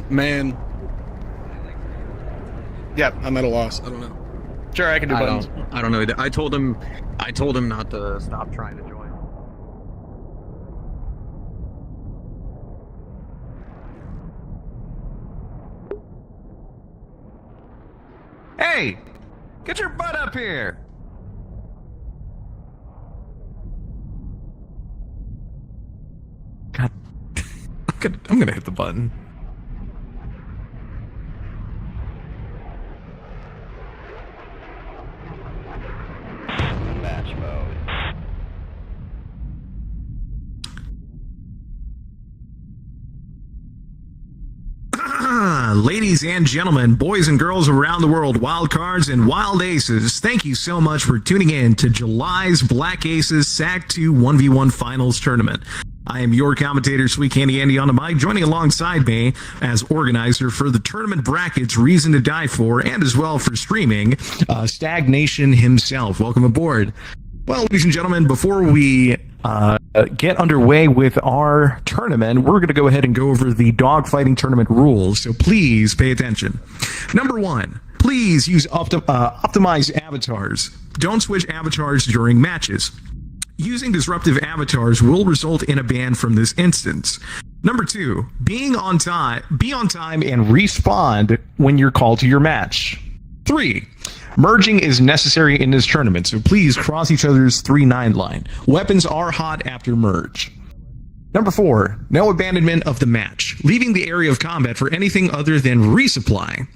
Man. Yeah, I'm at a loss. I don't know. Sure, I can do buttons. I don't know. I told him not to stop trying to join. Hey, get your butt up here. God, I'm gonna hit the button. Match mode. Ladies and gentlemen, boys and girls around the world, wild cards and wild aces, thank you so much for tuning in to July's Black Aces SAK-2 1v1 Finals Tournament. I am your commentator, Sweet Candy Andy on the mic, joining alongside me as organizer for the tournament brackets, Reason to Die For, and as well for streaming, Stagnation himself. Welcome aboard. Well, ladies and gentlemen, before we get underway with our tournament, we're going to go ahead and go over the dogfighting tournament rules, so please pay attention. Number 1, please use optimized avatars. Don't switch avatars during matches. Using disruptive avatars will result in a ban from this instance. Number 2, be on time and respawn when you're called to your match. 3, merging is necessary in this tournament, so please cross each other's 3-9 line. Weapons are hot after merge. Number 4, no abandonment of the match, leaving the area of combat for anything other than resupply.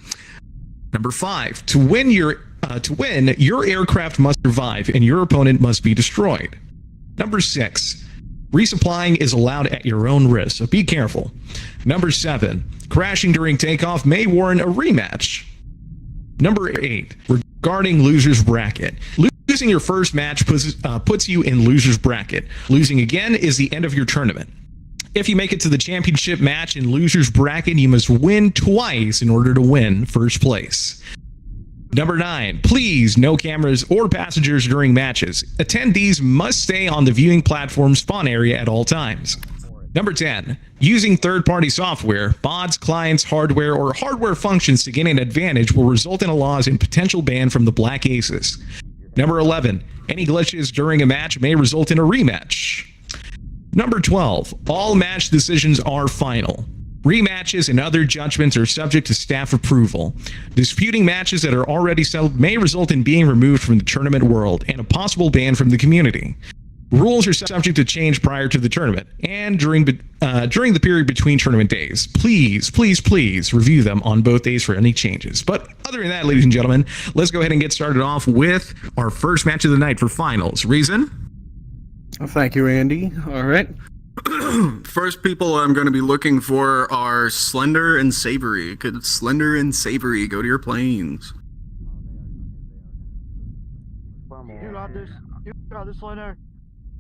Number 5, to win, your aircraft must survive and your opponent must be destroyed. Number 6, resupplying is allowed at your own risk, so be careful. Number 7, crashing during takeoff may warrant a rematch. Number 8, regarding loser's bracket. Losing your first match puts you in loser's bracket. Losing again is the end of your tournament. If you make it to the championship match in loser's bracket, you must win twice in order to win first place. Number 9, please, no cameras or passengers during matches. Attendees must stay on the viewing platform spawn area at all times. Number 10, using third-party software, bots, clients, hardware, or hardware functions to gain an advantage will result in a loss and potential ban from the Black Aces. Number 11, any glitches during a match may result in a rematch. Number 12, all match decisions are final. Rematches and other judgments are subject to staff approval. Disputing matches that are already settled may result in being removed from the tournament world and a possible ban from the community. Rules are subject to change prior to the tournament and during the period between tournament days. Please, please, please review them on both days for any changes. But other than that, ladies and gentlemen, let's go ahead and get started off with our first match of the night for finals. Reason? Oh, thank you, Andy. All right. First people I'm going to be looking for are Slender and Savory. Could Slender and Savory go to your planes? You got this. You got this, Slender.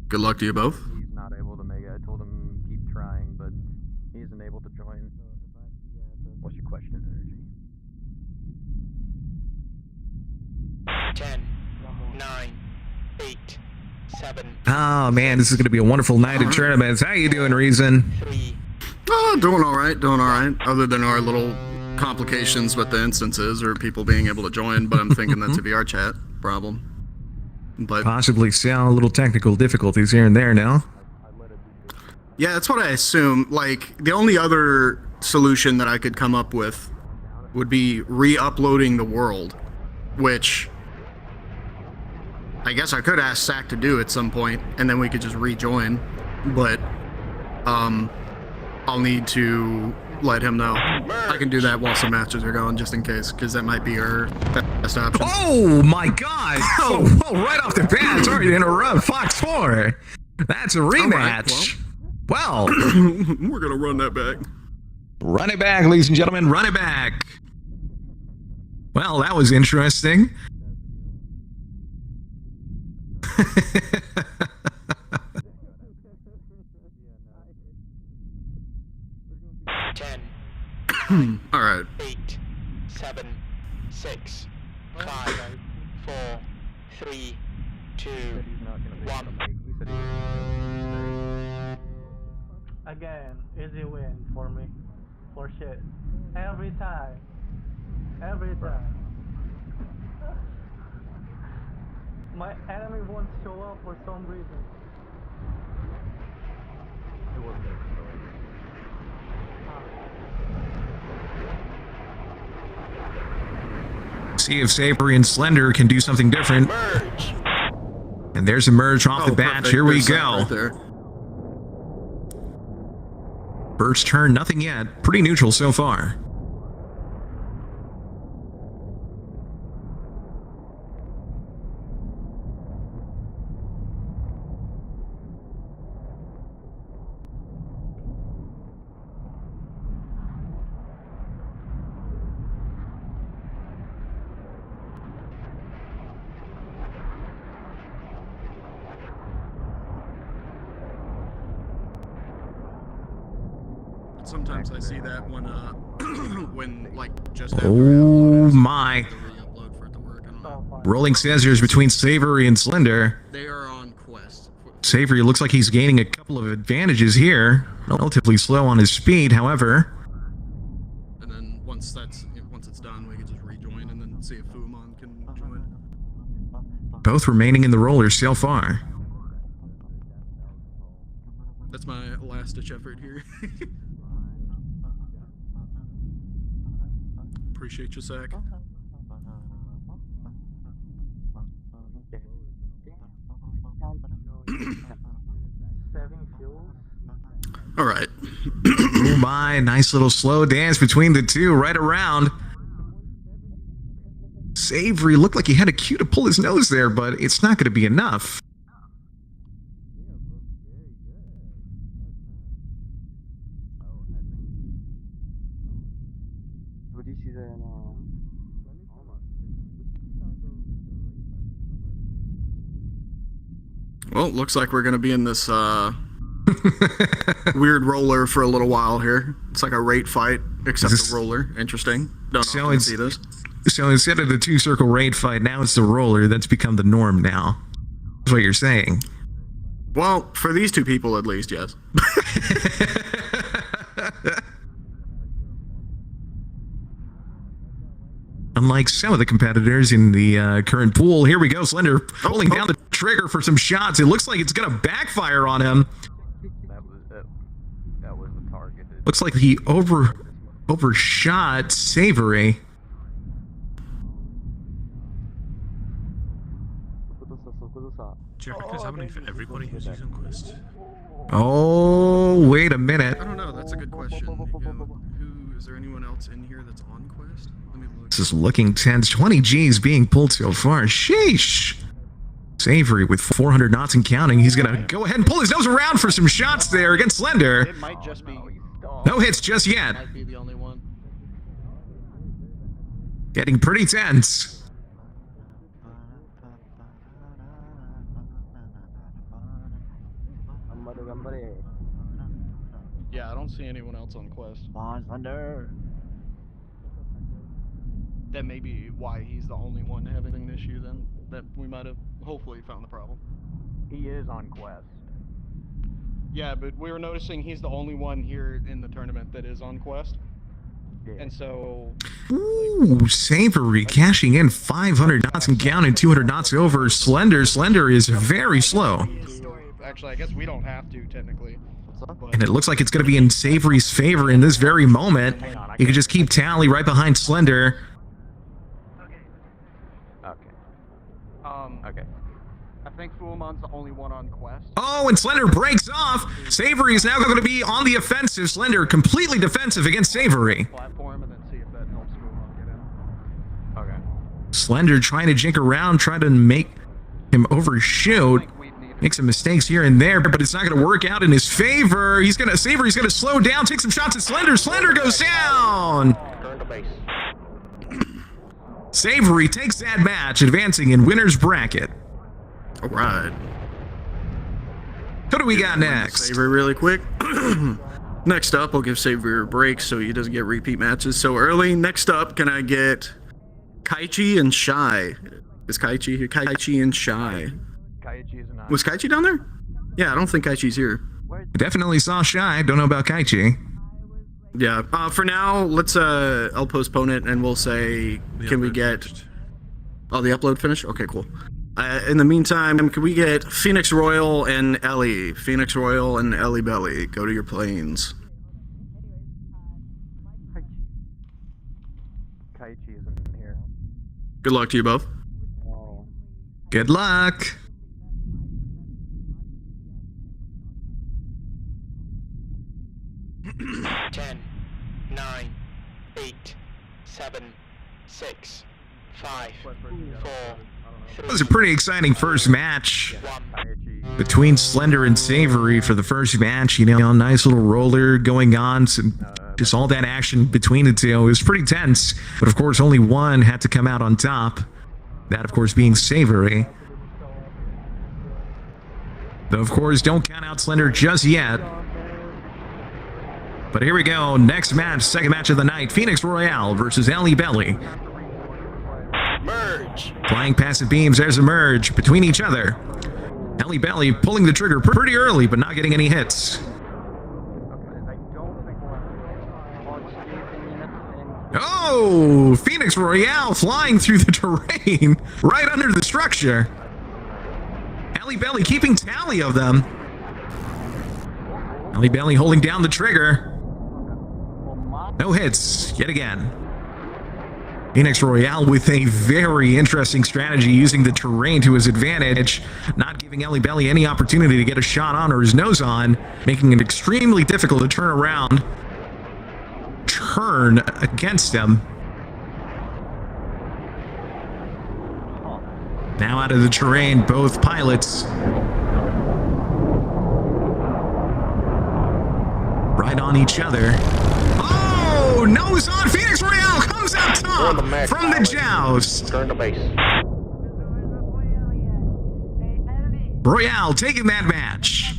Good luck to you both. He's not able to make it. I told him keep trying, but he isn't able to join. What's your question, Energy? 10, 9, 8, 7. Oh man, this is going to be a wonderful night of tournaments. How you doing, Reason? 3. Oh, doing all right, doing all right. Other than our little complications with the instances or people being able to join, but I'm thinking that's a VR chat problem. But Possibly so. A little technical difficulties here and there now. yeah, that's what I assume. Like, the only other solution that I could come up with would be re-uploading the world, which I guess I could ask SAK to do at some point, and then we could just rejoin. But I'll need to let him know. I can do that while some matches are going, just in case, because that might be our best option. Oh my god! Oh, right off the bat, sorry to interrupt. Fox 4. That's a rematch. Well, we're gonna run that back. Run it back, ladies and gentlemen. Run it back. Well, that was interesting. 10, All right. 8, 7, 6, 5, 4, 3, 2, 1. Again, easy win for me. For shit. Every time. Every time. My enemy won't show up for some reason. It wasn't there. See if Savory and Slender can do something different. Merge. And there's a merge off the bat. Perfect. Here we There's that go. right there. First turn, nothing yet. Pretty neutral so far. Sometimes I see that when when like just after Oh my. the re-upload for it to work. I don't know. Rolling scissors between Savory and Slender. They are on quest. Savory looks like he's gaining a couple of advantages here. Relatively slow on his speed, however. And then once it's done, we can just rejoin and then see if Fuamon can join. Both remaining in the rollers so far. That's my last ditch effort here. Appreciate you, SAK. All right. Oh my, nice little slow dance between the two right around. Savory looked like he had a cue to pull his nose there, but it's not going to be enough. Well, looks like we're gonna be in this weird roller for a little while here. It's like a rate fight, except This- the roller. Interesting. Don't So often it's- see this. So instead of the two-circle raid fight, now it's the roller. That's become the norm now. That's what you're saying. Well, for these two people at least, yes. Unlike some of the competitors in the current pool, here we go. Slender pulling down the trigger for some shots. It looks like it's going to backfire on him. That was the target. Looks like he overshot Savory. Jeff, it's happening for everybody who's using Quest. Oh, wait a minute. I don't know. That's a good question. Who is there? Anyone else in here that's on quest? Let me look. This is looking tense. 20 G's being pulled so far. Sheesh. Savory with 400 knots and counting. He's going to go ahead and pull his nose around for some shots there against Slender. It might just be. No hits just yet. Might be the only one. Getting pretty tense. Yeah, I don't see anyone else on quest. Come on, Thunder. That may be why he's the only one having an issue then. That we might have hopefully found the problem. He is on quest. Yeah, but we were noticing he's the only one here in the tournament that is on quest. Yeah. And so Ooh, Savory cashing in 500 knots and counting, 200 knots over Slender. Slender is very slow. actually I guess we don't have to technically. But And it looks like it's going to be in Savory's favor in this very moment. You can just keep tally right behind Slender. okay. I think Fuamon's the only one on quest. Oh, and Slender breaks off. Savory is now going to be on the offensive. Slender completely defensive against Savory. Platform and then see if that helps Fuamon get in. Okay. Slender trying to jink around, trying to make him overshoot. Make some mistakes here and there, but it's not going to work out in his favor. Savory's going to slow down, take some shots at Slender. Slender goes down. Savory takes that match, advancing in winner's bracket. All right. Who do we got next? Savory really quick. Next up, I'll give Savory a break so he doesn't get repeat matches so early. Next up, can I get Kaichi and Shy? Is Kaichi here? Kaichi and Shy. Kaiichi is not. Was Kaichi down there? Yeah, I don't think Kaichi's here. I definitely saw Shy. Don't know about Kaichi. Yeah. For now, let's I'll postpone it and we'll say, The can we upload get? finished. Oh, the upload finished. Okay, cool. In the meantime, can we get Phoenix Royal and Ellie? Phoenix Royal and Ellie Belly, go to your planes. Kaichi isn't here. Good luck to you both. Oh. Good luck. Ten, 9, 8, 7, 6, 5, 4, 3, It was a pretty exciting first match 1. between Slender and Savory for the first match. You know, nice little roller going on. Just all that action between the two. It was pretty tense. But of course, only one had to come out on top. That, of course, being Savory. Though, of course, don't count out Slender just yet. But here we go. Next match, second match of the night. Phoenix Royale versus Ellie Belly. Merge. Flying passive beams, there's a merge between each other. Ellie Belly pulling the trigger pretty early, but not getting any hits. Oh, Phoenix Royale flying through the terrain, right under the structure. Ellie Belly keeping tally of them. Ellie Belly holding down the trigger. No hits, yet again. Phoenix Royale with a very interesting strategy, using the terrain to his advantage, not giving Ellie Belly any opportunity to get a shot on or his nose on, making it extremely difficult to turn around, turn against him. Now out of the terrain, both pilots. Right on each other. Oh, nose on. Phoenix Royale comes out top from the joust. Turn the base. Royale taking that match.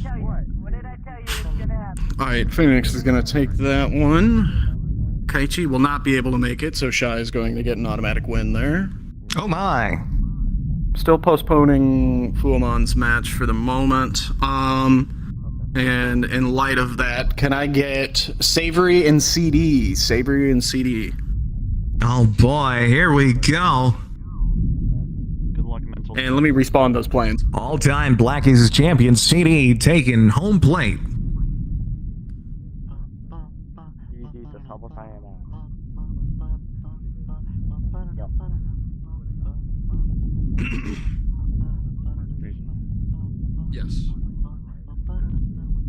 Alright, Phoenix is going to take that one. Kaichi will not be able to make it, so Shy is going to get an automatic win there. Oh my. Still postponing Fuamon's match for the moment. And in light of that, can I get Savory and CD? Savory and CD. Oh boy, here we go. Good luck, mental. And let me respawn those planes. All-time Black Aces champion CD taking home plate. Yes.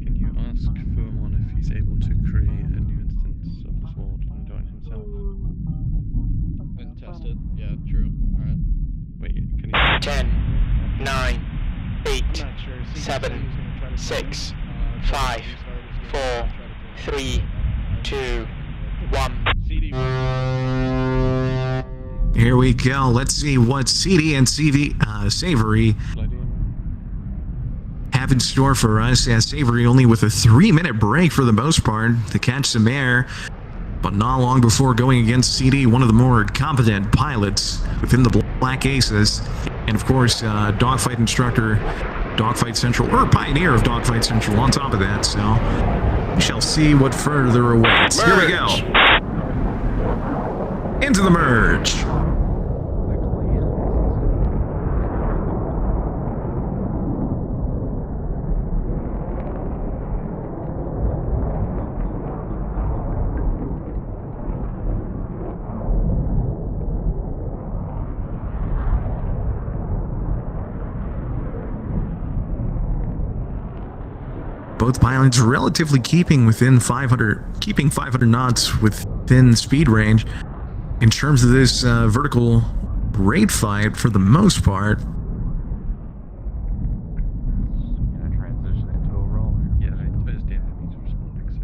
Can you ask Fuamon if he's able to create a new instance of the sword and join himself? And test it. Yeah, true. Alright. Wait, can you? 10, 9, 8, 7, 6, 5, 4, 3, 2, 1. Here we go. Let's see what CD and Savory have in store for us, as Savory only with a 3-minute break for the most part to catch some air, but not long before going against CD, one of the more competent pilots within the Black Aces, and of course dogfight instructor, Dogfight Central, or pioneer of Dogfight Central on top of that. So we shall see what further awaits. Here we go. Into the merge. Both pilots relatively keeping 500 knots within speed range. In terms of this vertical raid fight, for the most part, Gonna transition into a roller. Yeah, I just damn it, he's responding, so.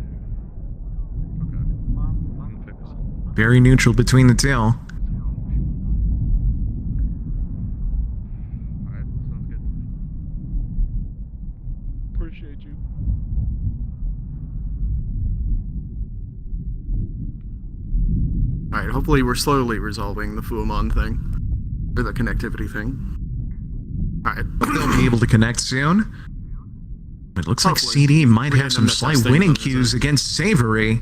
Okay. I'm gonna focus on. very neutral between the two. Alright, sounds good. Appreciate you. Alright, hopefully we're slowly resolving the Fuamon thing. Or the connectivity thing. Alright. They'll be able to connect soon. It looks like Hopefully. CD might We're have getting some them to slight testing winning phases. cues against Savory.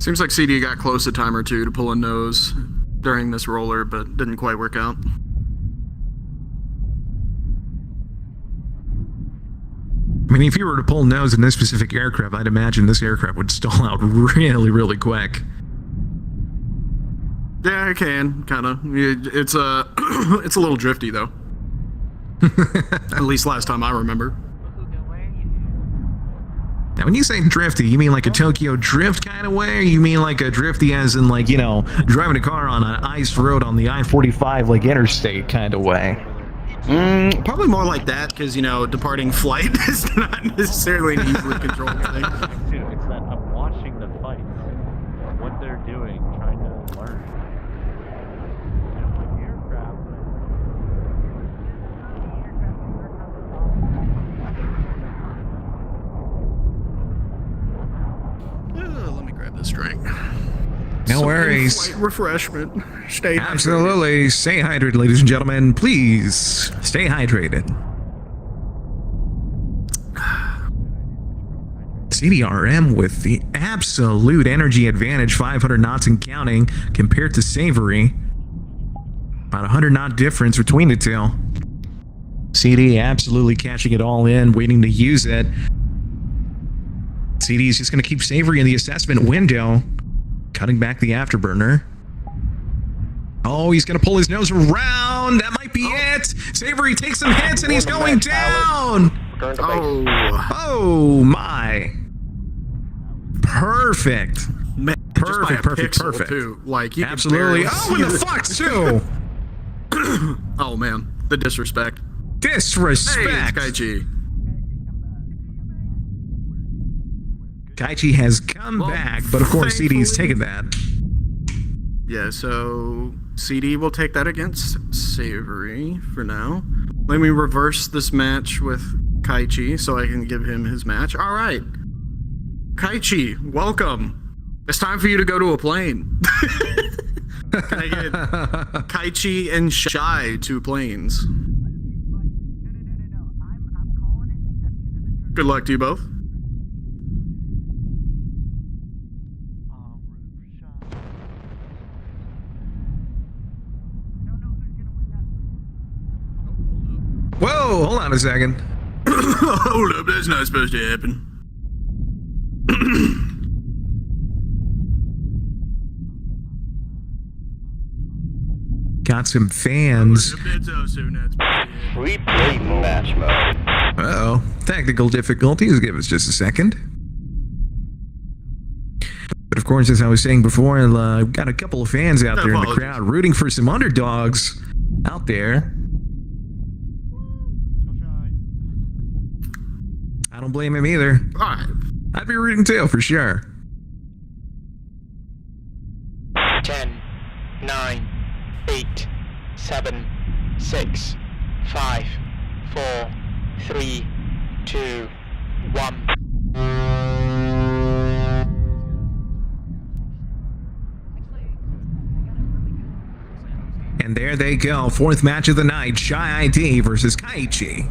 Seems like CD got close a time or two to pull a nose during this roller, but didn't quite work out. I mean, if you were to pull nose in this specific aircraft, I'd imagine this aircraft would stall out really, really quick. Yeah, I can, kind of. It's it's a little drifty, though. At least last time I remember. Now, when you say drifty, you mean like a Tokyo drift kind of way, or you mean like a drifty as in, like, you know, driving a car on an ice road on the I-45, like, interstate kind of way? Probably more like that, because, you know, departing flight is not necessarily an easily controlled thing. Dude, it's that I'm watching the fights, what they're doing, trying to learn. Let me grab this drink. No worries. In-flight refreshment. Stay hydrated. Absolutely. Stay hydrated, ladies and gentlemen. Please stay hydrated. CDRM with the absolute energy advantage, 500 knots and counting, compared to Savory. About 100 knot difference between the two. CD absolutely catching it all in, waiting to use it. CD is just going to keep Savory in the assessment window, cutting back the afterburner. Oh, he's going to pull his nose around. That might be it. Savory takes some hits and he's going down. Oh my. Perfect. Man, Perfect. Too. Like, you can Absolutely. barely Oh, and the see fuck too. Oh man, the disrespect. Disrespect. Hey, it's Kaichi. Kaichi has come back, but of course CD's taken that. Yeah, so CD will take that against Savory for now. Let me reverse this match with Kaichi so I can give him his match. All right. Kaichi, welcome. It's time for you to go to a plane. Can I get Kaichi and Shy 2 planes? Good luck to you both. Whoa, hold on a second. Hold up, that's not supposed to happen. Got some fans. Replay match mode. Uh-oh. Technical difficulties. Give us just a second. But of course, as I was saying before, I've got a couple of fans out there in the crowd rooting for some underdogs out there. I don't blame him either. All right. I'd be rooting too, for sure. 10, 9, 8, 7, 6, 5, 4, 3, 2, 1. And there they go. Fourth match of the night. Shy ID versus Kaichi.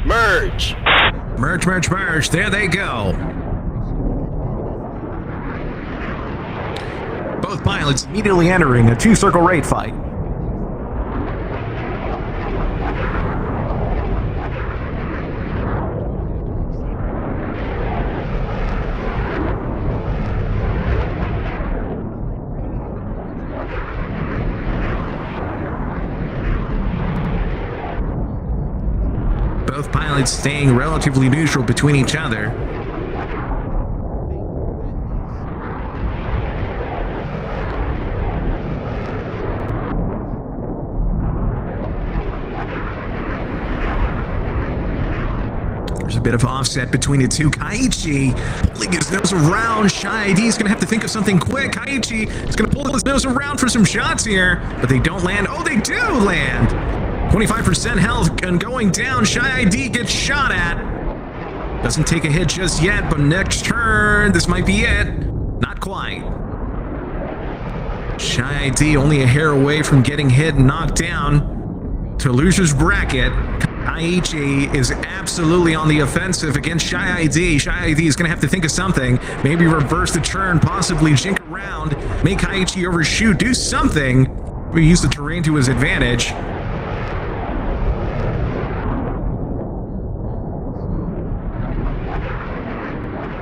Merge! Merge. There they go. Both pilots immediately entering a two-circle rate fight. Both pilots staying relatively neutral between each other. There's a bit of offset between the two. Kaichi pulling his nose around. Shy ID is going to have to think of something quick. Kaichi is going to pull his nose around for some shots here, but they don't land. Oh, they do land. 25% health and going down. Shy ID gets shot at. Doesn't take a hit just yet, but next turn, this might be it. Not quite. Shy ID only a hair away from getting hit and knocked down to loser's bracket. Kaiichi is absolutely on the offensive against Shy ID. Shy ID is going to have to think of something. Maybe reverse the turn, possibly jink around, make Kaiichi overshoot, do something. We use the terrain to his advantage.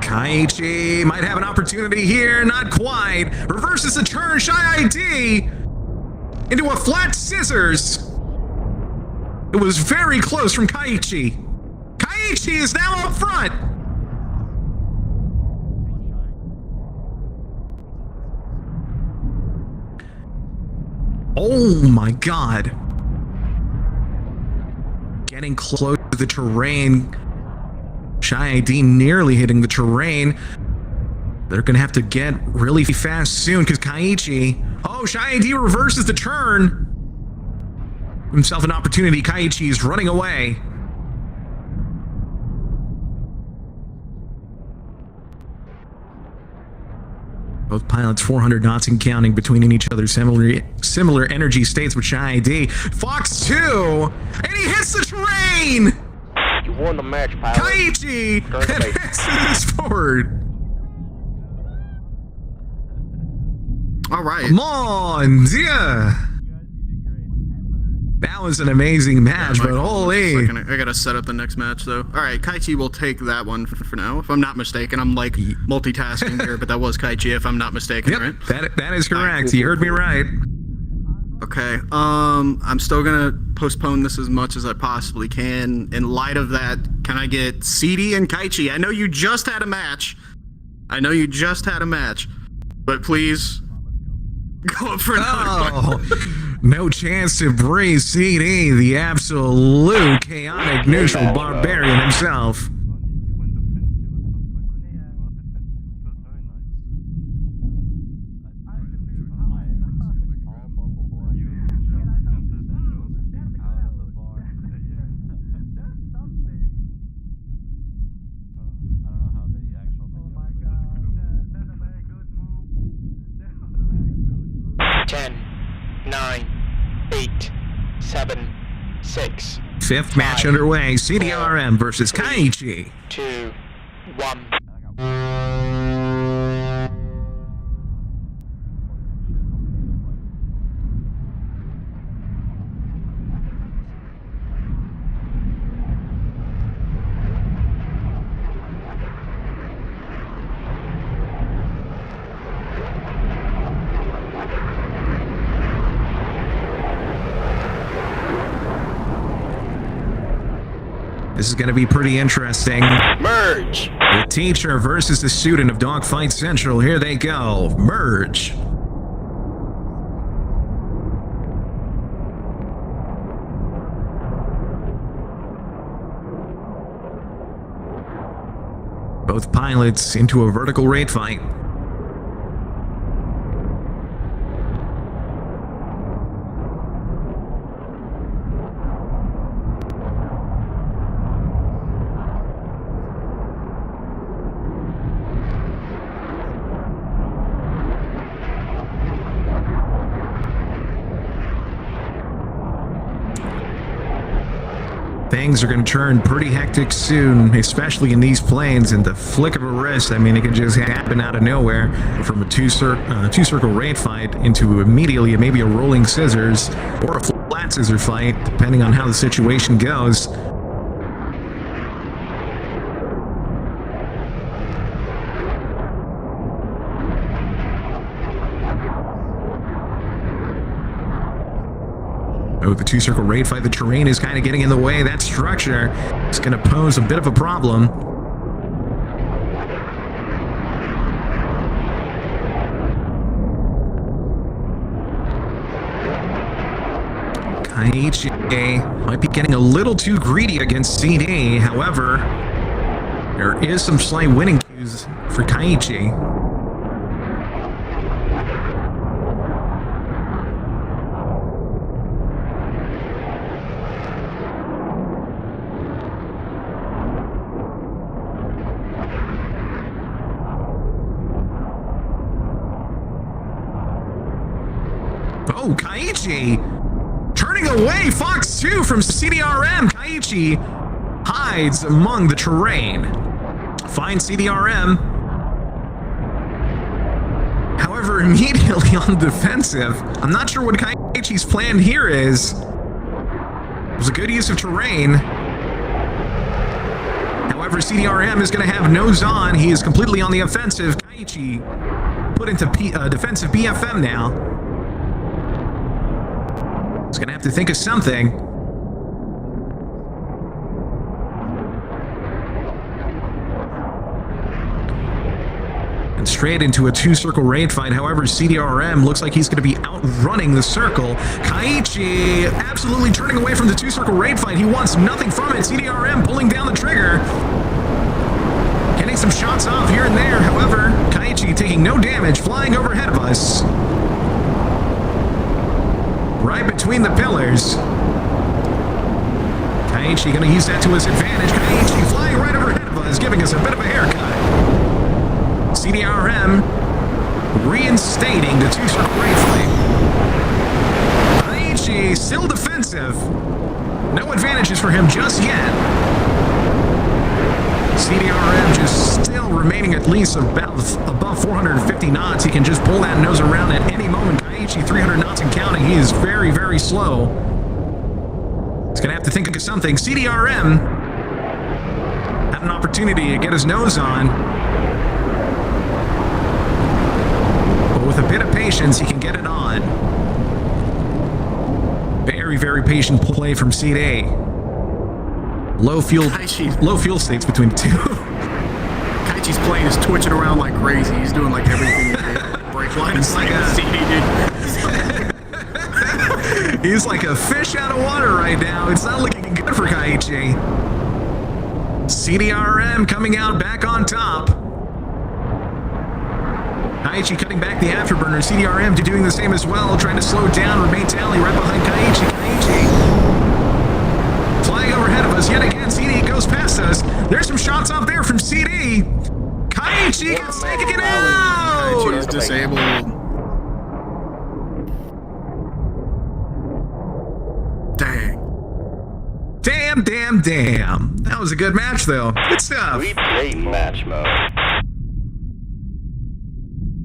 Kaiichi might have an opportunity here, not quite. Reverses the turn, Shy ID into a flat scissors. It was very close from Kaiichi. Kaiichi is now up front. Oh my God. Getting close to the terrain. Shy ID nearly hitting the terrain. They're going to have to get really fast soon because Kaiichi... Oh, Shy ID reverses the turn. Himself an opportunity. Kaiichi is running away. Both pilots 400 knots and counting between each other. Similar energy states with Shy ID. Fox 2! And he hits the terrain! You won the match, pilot. Kaiichi advances forward. All right. Come on, yeah. That was an amazing match, but holy. I gotta set up the next match, though. All right, Kaiichi will take that one for now. If I'm not mistaken, I'm like multitasking here, but that was Kaiichi, if I'm not mistaken, Yep, right? that is correct. Right, cool, You heard me right. Okay, I'm still gonna postpone this as much as I possibly can. In light of that, can I get CD and Kaiichi? I know you just had a match. But please, go up for another one. No chance to breathe. CD, the absolute chaotic neutral barbarian himself. Fifth match underway. CDRM versus Kaiichi. 2, 1. This is going to be pretty interesting. Merge! The teacher versus the student of Dogfight Central. Here they go. Merge. Both pilots into a vertical raid fight. Things are going to turn pretty hectic soon, especially in these planes. In the flick of a wrist, I mean, it could just happen out of nowhere from a two-circle raid fight into immediately maybe a rolling scissors or a flat scissor fight, depending on how the situation goes. Oh, the two-circle raid fight. The terrain is kind of getting in the way. That structure is going to pose a bit of a problem. Kaiichi might be getting a little too greedy against CD. However, there is some slight winning cues for Kaiichi. Kaiichi turning away Fox 2 from CDRM. Kaiichi hides among the terrain. Finds CDRM. However, immediately on the defensive. I'm not sure what Kaiichi's plan here is. It was a good use of terrain. However, CDRM is going to have nose on. He is completely on the offensive. Kaiichi put into defensive BFM now. He's going to have to think of something. And straight into a two-circle raid fight. However, CDRM looks like he's going to be outrunning the circle. Kaiichi absolutely turning away from the two-circle raid fight. He wants nothing from it. CDRM pulling down the trigger. Getting some shots off here and there. However, Kaiichi taking no damage, flying overhead of us. Right between the pillars. Kaiichi going to use that to his advantage. Kaiichi flying right overhead of us, giving us a bit of a haircut. CDRM reinstating the two-circle raid fight. Kaiichi still defensive. No advantages for him just yet. CDRM just still remaining at least above 450 knots. He can just pull that nose around at any moment. Kaiichi 300 knots and counting. He is very, very slow. He's going to have to think of something. CDRM had an opportunity to get his nose on. But with a bit of patience, he can get it on. Very, very patient play from CD. Low fuel states between the two. Kaiichi's plane is twitching around like crazy. He's doing like everything. Brake line is like a CD, dude. He's like a fish out of water right now. It's not looking good for Kaiichi. CDRM coming out back on top. Kaiichi cutting back the afterburner. CDRM doing the same as well. Trying to slow down. Remain tally right behind Kaiichi. Kaiichi flying overhead of us yet again. CD goes past us. There's some shots off there from CD. Kaiichi gets taken it out. Kaiichi is disabled. Dang. Damn. That was a good match, though. Good stuff. Replay match mode.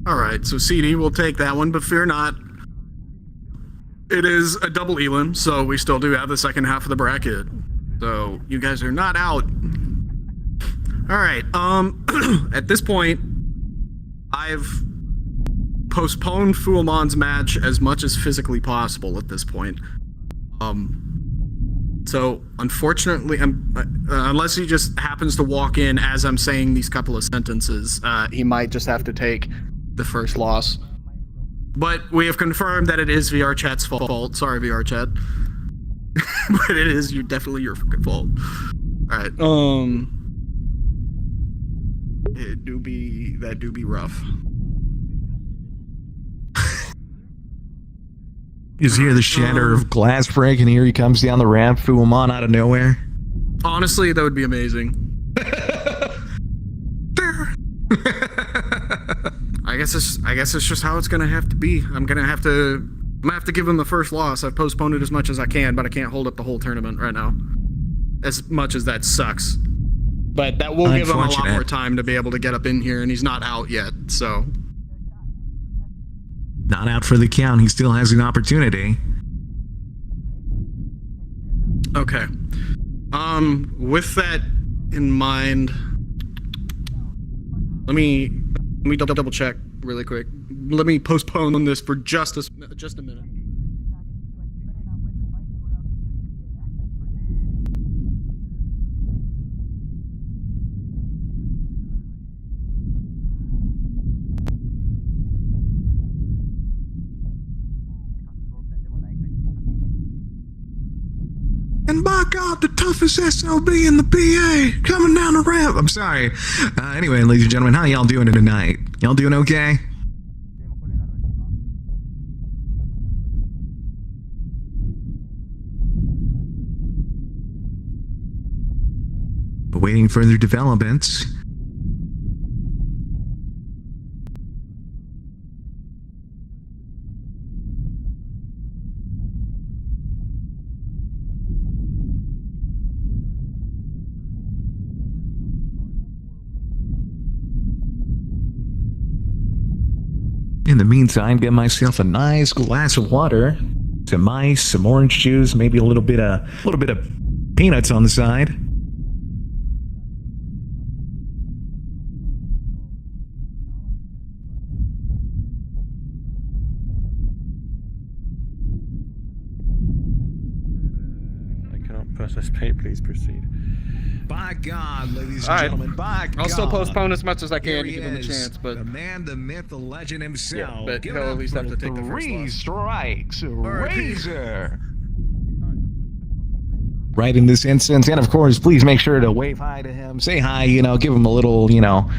Alright, so CD will take that one, but fear not. It is a double elim, so we still do have the second half of the bracket. So you guys are not out. Alright, at this point, I've postponed Fuamon's match as much as physically possible at this point. So unfortunately, unless he just happens to walk in as I'm saying these couple of sentences, he might just have to take the first loss. But we have confirmed that it is VR Chat's fault. Sorry, VR Chat. But it is definitely your fucking fault. Alright, that do be rough. You just hear the shatter of glass break, and here he comes down the ramp, Fuamon out of nowhere. Honestly, that would be amazing. I guess it's just how it's gonna have to be. I'm gonna have to give him the first loss. I've postponed it as much as I can, but I can't hold up the whole tournament right now. As much as that sucks. But that will give him a lot more time to be able to get up in here, and he's not out yet, so. Not out for the count. He still has an opportunity. Okay. With that in mind, let me double check really quick. Let me postpone this for just a minute. And by God, the toughest SOB in the PA coming down the ramp. I'm sorry. Anyway, ladies and gentlemen, how y'all doing tonight? Y'all doing okay? Awaiting further developments. In the meantime, get myself a nice glass of water, some ice, some orange juice, maybe a little bit of peanuts on the side. I cannot process pay. Please proceed. By God, ladies and All right. gentlemen, by God. I'll still postpone as much as I Here can to he give him a is, chance, but the man, the myth, the legend himself. but Give he'll it at up least have for to take the first three loss. strikes, right. Razor. Right in this instance, and of course, please make sure to wave hi to him. Say hi, give him a little, little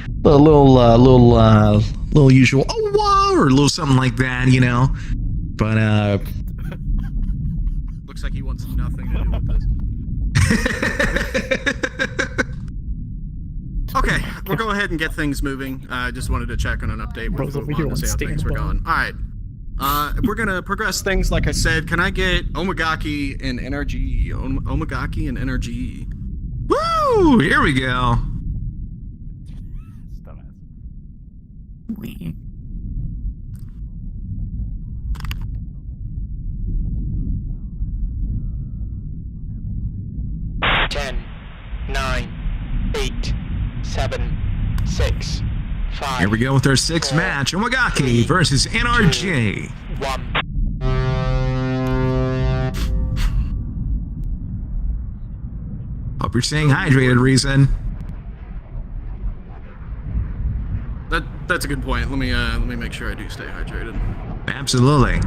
usual oh wow, or a little something like that, But Looks like he wants nothing to do with this. Okay, we'll go ahead and get things moving. I just wanted to check on an update. We're Bro's over here to see how wants things were stand going. All right. We're gonna progress things. Like I said, can I get Omagaki and NRG? Omagaki and NRG. woo, here we go. Ten, 9, 8, 7, 6, 5. Here we go with our sixth four, match: Omagaki three, versus NRJ. 1. Hope you're staying hydrated, Reason. That's a good point. Let me make sure I do stay hydrated. Absolutely.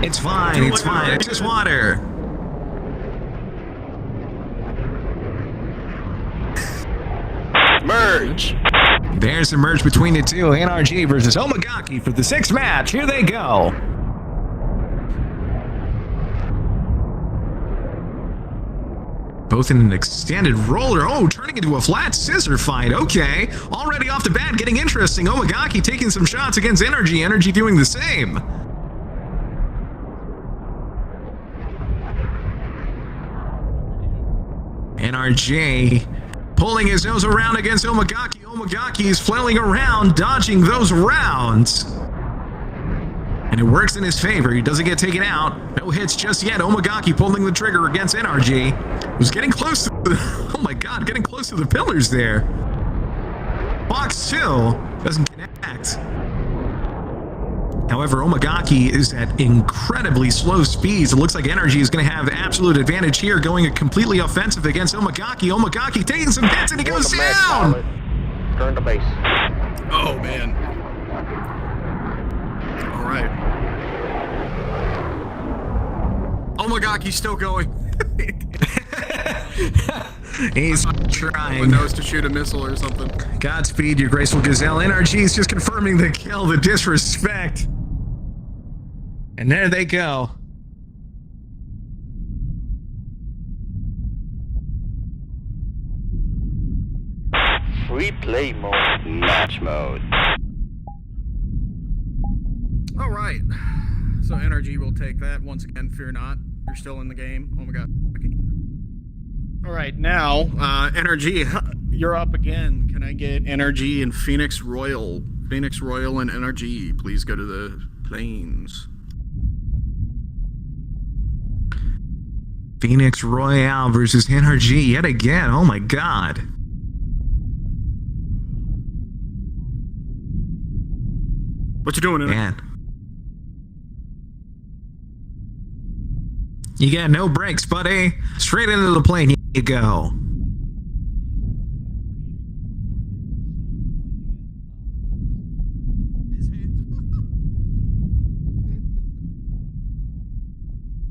It's fine. It's fine. It's just water. Merge. There's the merge between the two. NRG versus Omagaki for the sixth match. Here they go. Both in an extended roller. Oh, turning into a flat scissor fight. Okay. Already off the bat, getting interesting. Omagaki taking some shots against NRG. NRG doing the same. NRJ pulling his nose around against Omagaki. Omagaki is flailing around, dodging those rounds. And it works in his favor. He doesn't get taken out. No hits just yet. Omagaki pulling the trigger against NRG. Was getting close to the, oh my God, getting close to the pillars there. Box 2 doesn't connect. However, Omagaki is at incredibly slow speeds. It looks like NRG is going to have absolute advantage here, going completely offensive against Omagaki. Omagaki taking some hits and he goes down. Turn the base. Oh man. All right. Omagaki's still going. He's Who trying. knows to shoot a missile or something. Godspeed, your graceful gazelle. NRG is just confirming the kill, the disrespect. And there they go. Free play mode. Match mode. All right. So NRG will take that. Once again, fear not. You're still in the game. Oh my God. All right, now, NRG, you're up again. Can I get NRG and Phoenix Royal? Phoenix Royal and NRG, please go to the plains. Phoenix Royale versus NRG yet again. Oh my God. What you doing, NRG? Man. You got no brakes, buddy. Straight into the plane you go.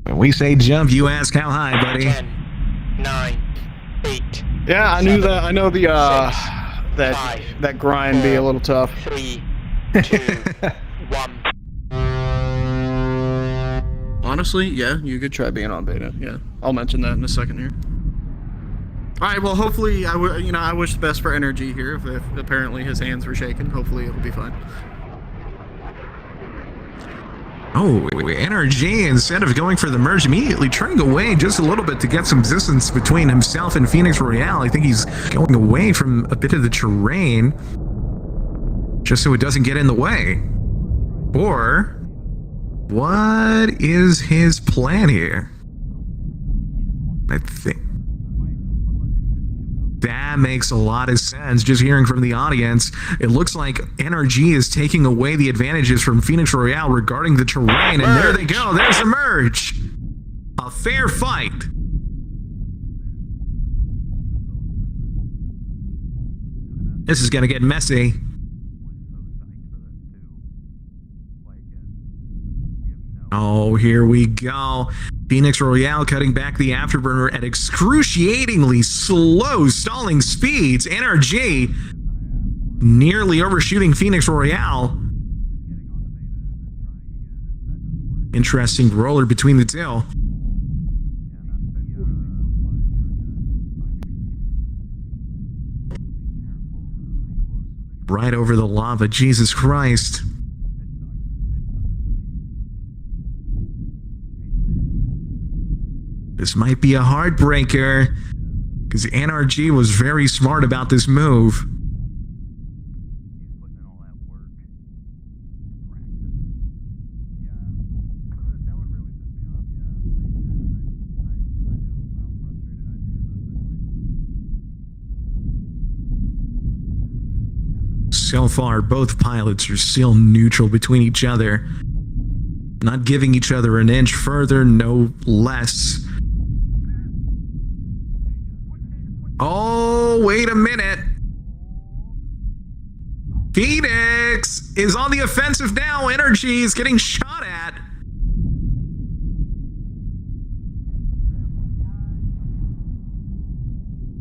When we say jump, you ask how high, buddy. 10, 9, 8. yeah, I knew that. I know the Six, that grind be a little tough. 3, 2, 1. Honestly, yeah, you could try being on beta. Yeah, I'll mention that in a second here. All right, well, hopefully, I wish the best for NRG here. If apparently his hands were shaking, hopefully it'll be fine. Oh, NRG, instead of going for the merge, immediately turning away just a little bit to get some distance between himself and Phoenix Royale. I think he's going away from a bit of the terrain just so it doesn't get in the way. Or what is his plan here? I think that makes a lot of sense. Just hearing from the audience, it looks like NRG is taking away the advantages from Phoenix Royale regarding the terrain. And there they go. There's a merge. A fair fight. This is going to get messy. Oh, here we go. Phoenix Royale cutting back the afterburner at excruciatingly slow stalling speeds. NRG nearly overshooting Phoenix Royale. Interesting roller between the two. Right over the lava, Jesus Christ. This might be a heartbreaker, because NRG was very smart about this move. So far, both pilots are still neutral between each other. Not giving each other an inch further, no less. Oh, wait a minute. Phoenix is on the offensive now. NRG is getting shot at.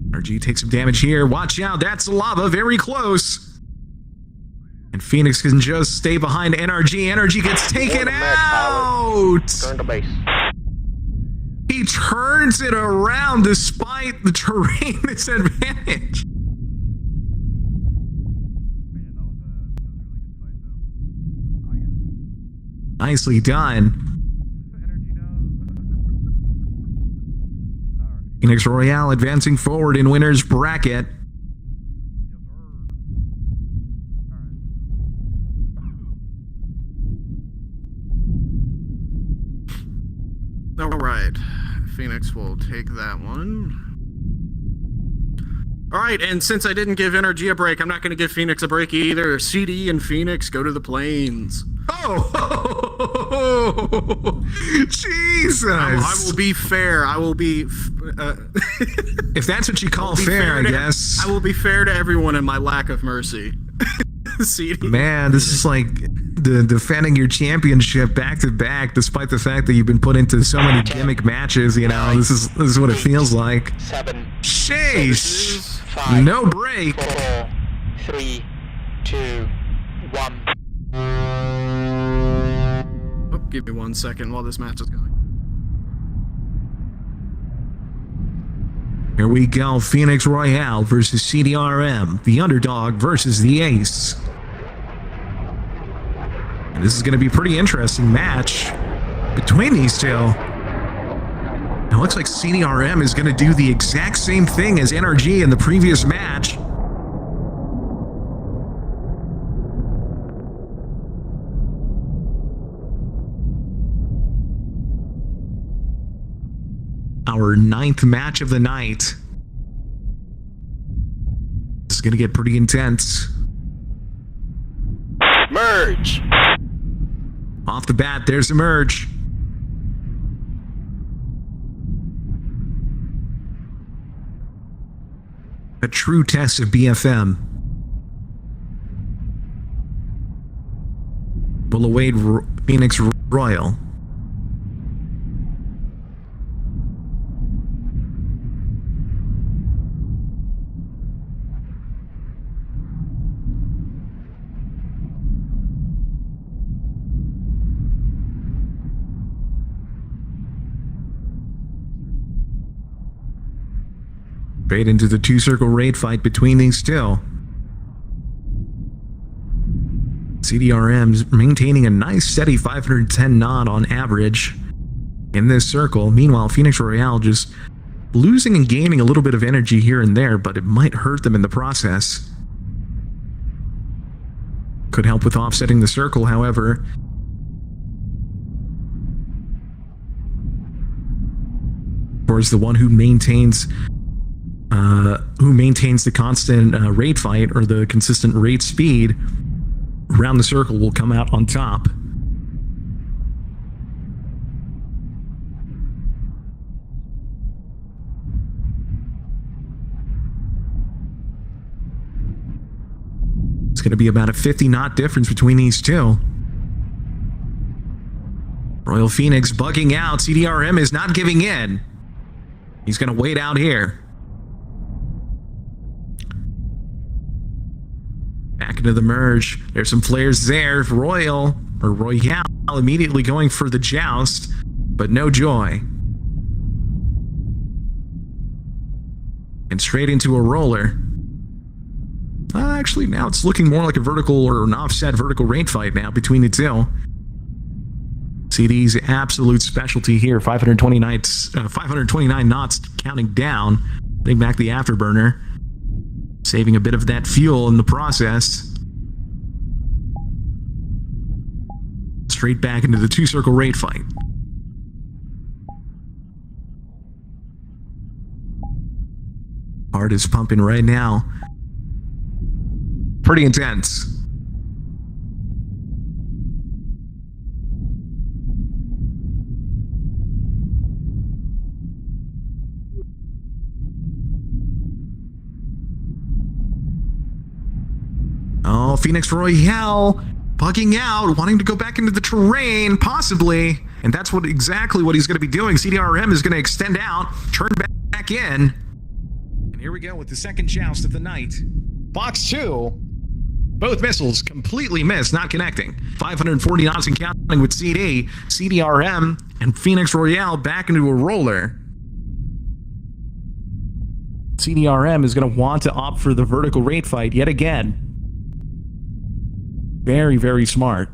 NRG takes some damage here. Watch out. That's lava very close. And Phoenix can just stay behind NRG. NRG gets taken out. Turn to base. He turns it around despite the terrain disadvantage. Nicely done. Phoenix Royale advancing forward in winner's bracket. All right, Phoenix will take that one. All right, and since I didn't give NRG a break, I'm not going to give Phoenix a break either. CD and Phoenix go to the plains. Oh, Jesus! I will be fair. I will be. If that's what you call fair, I guess. I will be fair to everyone in my lack of mercy. CD. Man, this is like the defending your championship back to back, despite the fact that you've been put into so many gimmick matches. You know, this is what it feels like. 7. Sheesh! 5. No break. 4. 3. 2. 1. Oh, give me 1 second while this match is going. Here we go. Phoenix Royale versus CDRM. The underdog versus the ace. And this is going to be a pretty interesting match between these two. Now, it looks like CDRM is going to do the exact same thing as NRG in the previous match. Our 9th match of the night. This is going to get pretty intense. Merge. Off the bat, there's a merge. A true test of BFM. Will await Phoenix Royal. Straight into the 2-circle raid fight between these two. CDRM's maintaining a nice steady 510 knot on average in this circle. Meanwhile, Phoenix Royale just losing and gaining a little bit of energy here and there, but it might hurt them in the process. Could help with offsetting the circle, however. Of course, the one who maintains the constant rate fight, or the consistent rate speed around the circle, will come out on top. It's going to be about a 50 knot difference between these two. Royal Phoenix bugging out. CDRM is not giving in. He's going to wait out here. Back into the merge. There's some flares there. Royale immediately going for the joust, but no joy. And straight into a roller. Actually, now it's looking more like a vertical or an offset vertical rate fight now between the two. CD's absolute specialty here. 529 knots counting down. Putting back the afterburner. Saving a bit of that fuel in the process. Straight back into the two-circle rate fight. Heart is pumping right now. Pretty intense. Oh, Phoenix Royale bugging out, wanting to go back into the terrain, possibly. And that's exactly what he's going to be doing. CDRM is going to extend out, turn back in. And here we go with the second joust of the night. Box 2. Both missiles completely missed, not connecting. 540 knots and counting with CD, CDRM, and Phoenix Royale back into a roller. CDRM is going to want to opt for the vertical rate fight yet again. Very, very smart.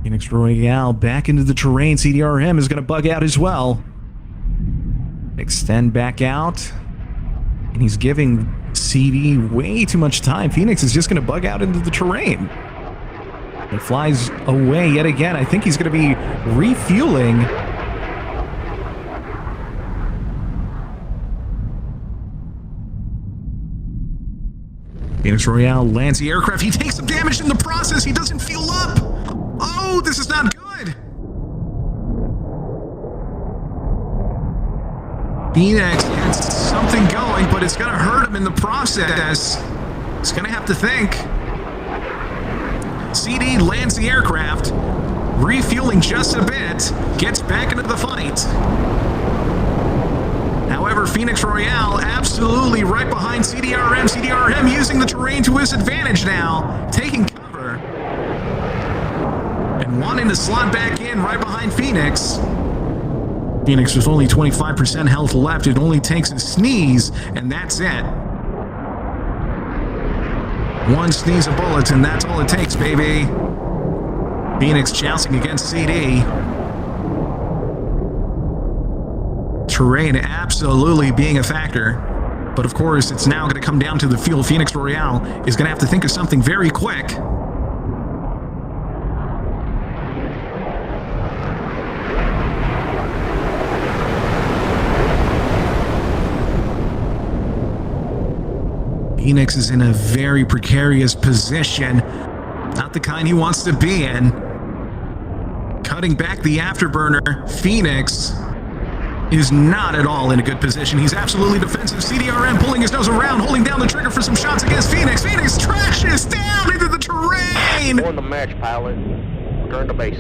Phoenix Royale back into the terrain. CDRM is going to bug out as well. Extend back out. And he's giving CD way too much time. Phoenix is just going to bug out into the terrain. He flies away yet again. I think he's going to be refueling. Phoenix Royale lands the aircraft. He takes some damage in the process. He doesn't fuel up. Oh, this is not good. Phoenix has something going, but it's going to hurt him in the process. He's going to have to think. CD lands the aircraft, refueling just a bit, gets back into the fight. However, Phoenix Royale absolutely right behind CDRM. CDRM using the terrain to his advantage now, taking cover. And wanting to slot back in right behind Phoenix. Phoenix with only 25% health left. It only takes a sneeze, and that's it. One sneeze of bullets, and that's all it takes, baby. Phoenix jousting against CD. Terrain absolutely being a factor. But of course, it's now going to come down to the fuel. Phoenix Royale is going to have to think of something very quick. Phoenix is in a very precarious position. Not the kind he wants to be in. Cutting back the afterburner. Phoenix is not at all in a good position. He's absolutely defensive. CDRM pulling his nose around, holding down the trigger for some shots against Phoenix. Phoenix trashes down into the terrain. On the match, pilot. Return to base.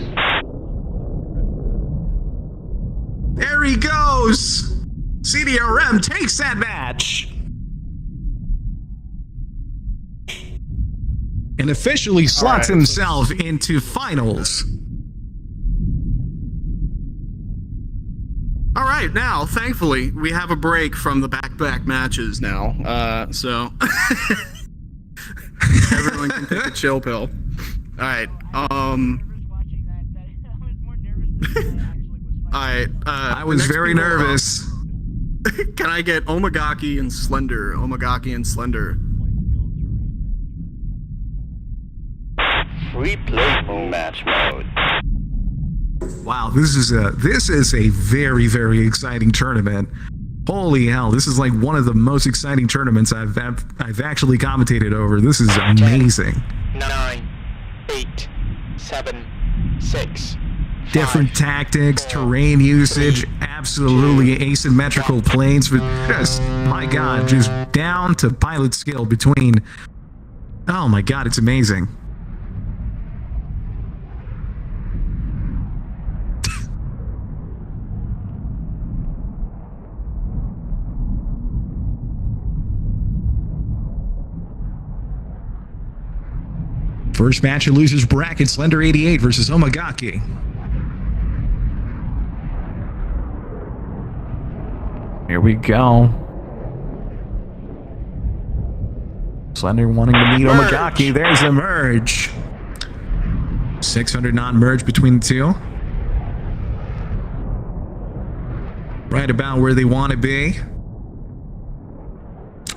There he goes. CDRM takes that match. and officially slots right, himself into finals. All right, now, thankfully, we have a break from the back-to-back matches now. So everyone can take a chill pill. All right. All right. I was very nervous. Can I get Omagaki and Slender? Omagaki and Slender. Free play match mode. Wow, this is a very, very exciting tournament. Holy hell, this is like one of the most exciting tournaments I've actually commentated over. This is amazing. 9, 8, 7, 6. Different tactics, terrain usage, absolutely asymmetrical planes, but just, my god, just down to pilot skill between. Oh my god, it's amazing. First match of losers bracket, Slender 88 versus Omagaki. Here we go. Slender wanting to meet Omagaki. There's a merge. 600 knot merge between the two. Right about where they want to be.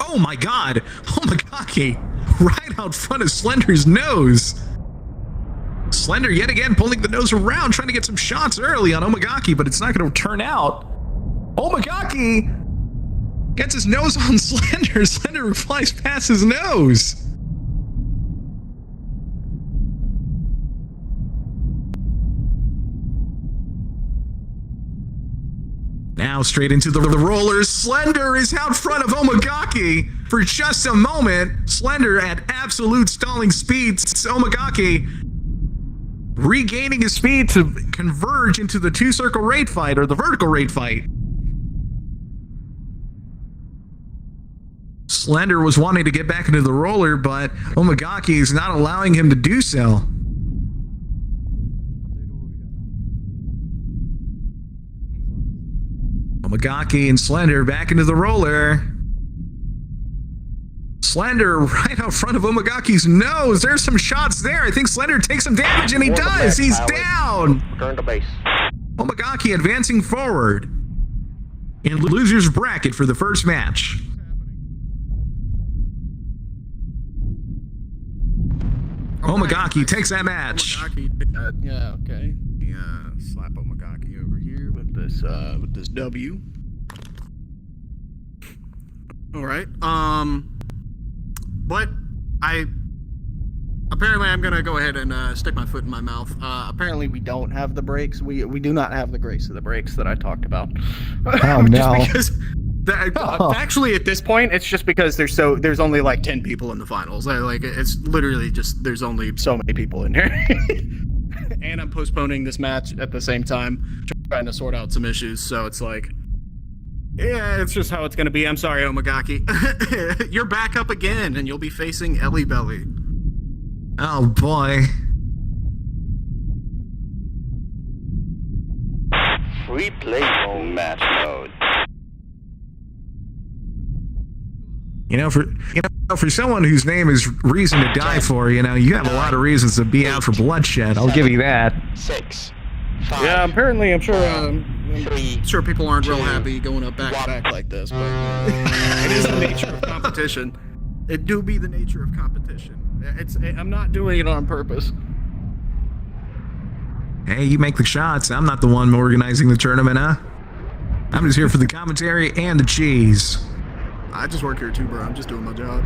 Oh my god! Omagaki! Right out front of Slender's nose. Slender yet again pulling the nose around, trying to get some shots early on Omagaki, but it's not going to turn out. Omagaki gets his nose on Slender. Slender flies past his nose. Now straight into the rollers. Slender is out front of Omagaki for just a moment. Slender at absolute stalling speed. Omagaki regaining his speed to converge into the two-circle raid fight, or the vertical raid fight. Slender was wanting to get back into the roller, but Omagaki is not allowing him to do so. Omagaki and Slender back into the roller. Slender right out front of Omagaki's nose. There's some shots there. I think Slender takes some damage, and he does. He's down. Return to base. Omagaki advancing forward in loser's bracket for the first match. Omagaki takes that match. Omagaki, yeah, okay. Yeah, slap Omagaki over here with this W. All right. But apparently I'm gonna go ahead and stick my foot in my mouth. Apparently we don't have the brakes. We do not have the grace of the brakes that I talked about. Oh no! Just because actually at this point it's just because there's only like 10 people in the finals. Like it's literally just there's only so many people in here. And I'm postponing this match at the same time, trying to sort out some issues. So it's like, yeah, it's just how it's gonna be. I'm sorry, Omagaki. You're back up again, and you'll be facing Ellie Belly. Oh boy. Free play match mode. For someone whose name is Reason to Die For, you have a lot of reasons to be out for bloodshed. I'll give you that. 6, 5, Yeah, apparently I'm sure. I'm 3, sure people aren't real happy going up back to back like this, but it is the nature of competition. It do be the nature of competition. I'm not doing it on purpose. Hey, you make the shots. I'm not the one organizing the tournament, huh? I'm just here for the commentary and the cheese. I just work here too, bro. I'm just doing my job.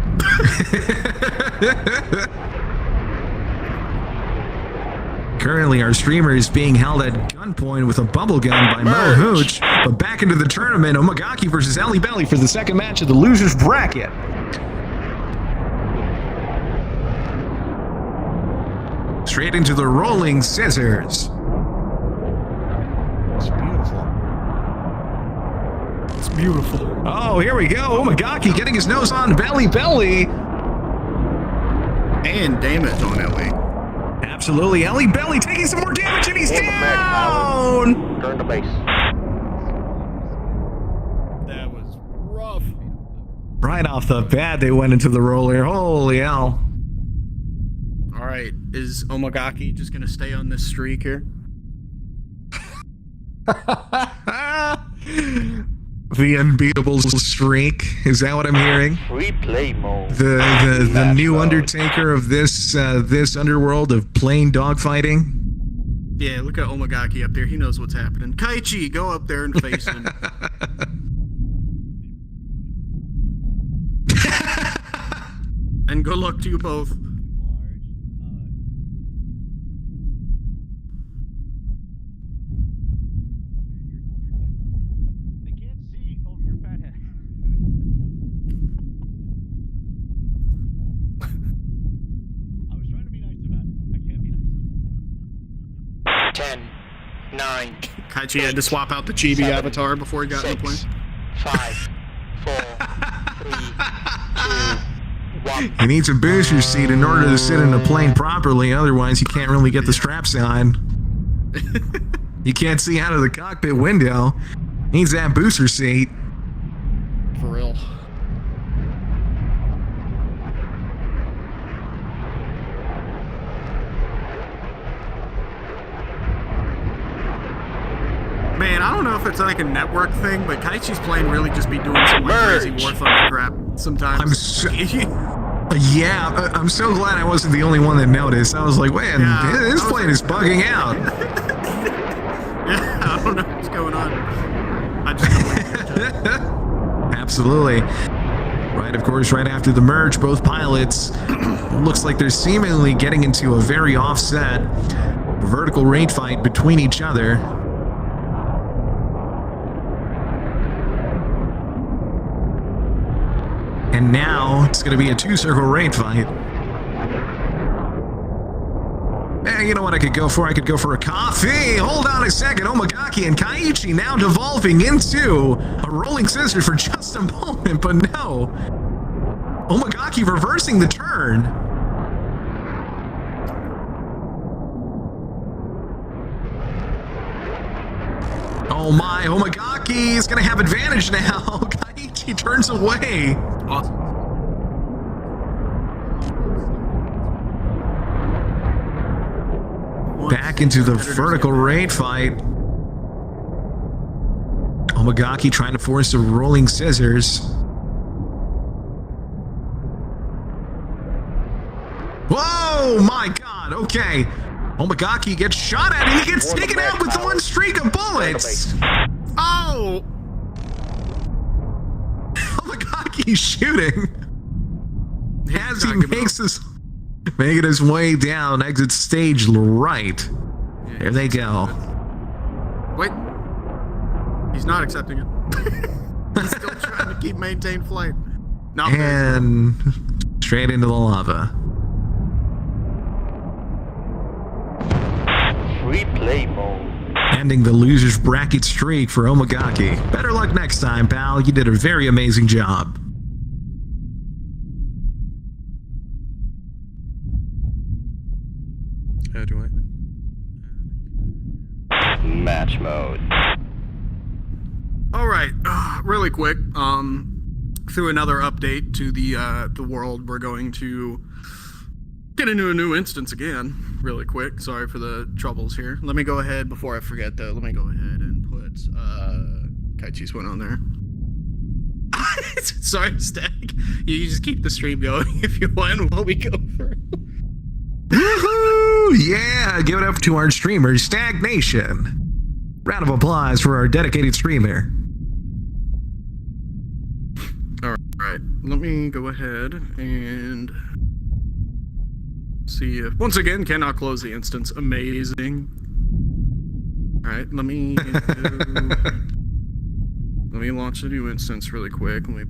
Currently, our streamer is being held at gunpoint with a bubble gun by Mo Hooch. But back into the tournament, Omagaki versus Ellie Belly for the second match of the losers bracket. Straight into the rolling scissors. It's beautiful. It's beautiful. Oh, here we go. Omagaki getting his nose on Belly. and damage on Ellie. Absolutely. Ellie Belly taking some more damage, and he's In the match, down! pilot. Return to base. That was rough. Right off the bat, they went into the roller. Holy hell. All right, is Omagaki just gonna stay on this streak here? The unbeatable streak. Is that what I'm hearing? Replay mode. The Match new mode. Undertaker of this underworld of plain dogfighting. Yeah, look at Omagaki up there. He knows what's happening. Kaichi, go up there and face him. And good luck to you both. They can't see over your fat head. I was trying to be nice about it. I can't be nice. 10, 9, Kaichi had to swap out the chibi 7, avatar before he got in the 6, plane. 5, 4, 3, 2, 1. He needs a booster seat in order to sit in a plane properly, otherwise you can't really get the straps on. You can't see out of the cockpit window. Needs that booster seat. For real. Man, I don't know if it's like a network thing, but Kaichi's plane really just be doing some like crazy Merge. War Thunder crap sometimes. I'm so, yeah, I'm so glad I wasn't the only one that noticed. I was like, man, Yeah, this I was plane like- is bugging out. Yeah, I don't know what's going on. I just don't like Absolutely. Right, of course, right after the merge, both pilots looks like they're seemingly getting into a very offset vertical rate fight between each other. And now it's going to be a two-circle rate fight. You know what I could go for? I could go for a coffee. Hold on a second. Omagaki and Kaiichi now devolving into a rolling scissors for just a moment, but no. Omagaki reversing the turn. Oh my, Omagaki is going to have advantage now. Kaiichi turns away. Awesome. Back into the vertical rate fight. Omagaki trying to force the rolling scissors. Whoa, my God. Okay. Omagaki gets shot at and he gets taken out with one streak of bullets. Oh! Omagaki's shooting. As he Talking about- makes his making his way down exit stage right. There they go. Wait. He's not accepting it. He's still trying to maintain flight. No, And straight into the lava. Replay mode. Ending the loser's bracket streak for Omagaki. Better luck next time, pal. You did a very amazing job. How do I? Match mode. All right, really quick. Through another update to the world, we're going to get into a new instance again. Really quick. Sorry for the troubles here. Let me go ahead before I forget though. Let me go ahead and put Kaichi's one on there. Sorry, Stag. You just keep the stream going if you want while we go through. Woohoo! Yeah, give it up to our streamer, Stagnation. Round of applause for our dedicated streamer. All right, let me go ahead and see if once again cannot close the instance. Amazing. All right, let me let me launch a new instance really quick. Let me.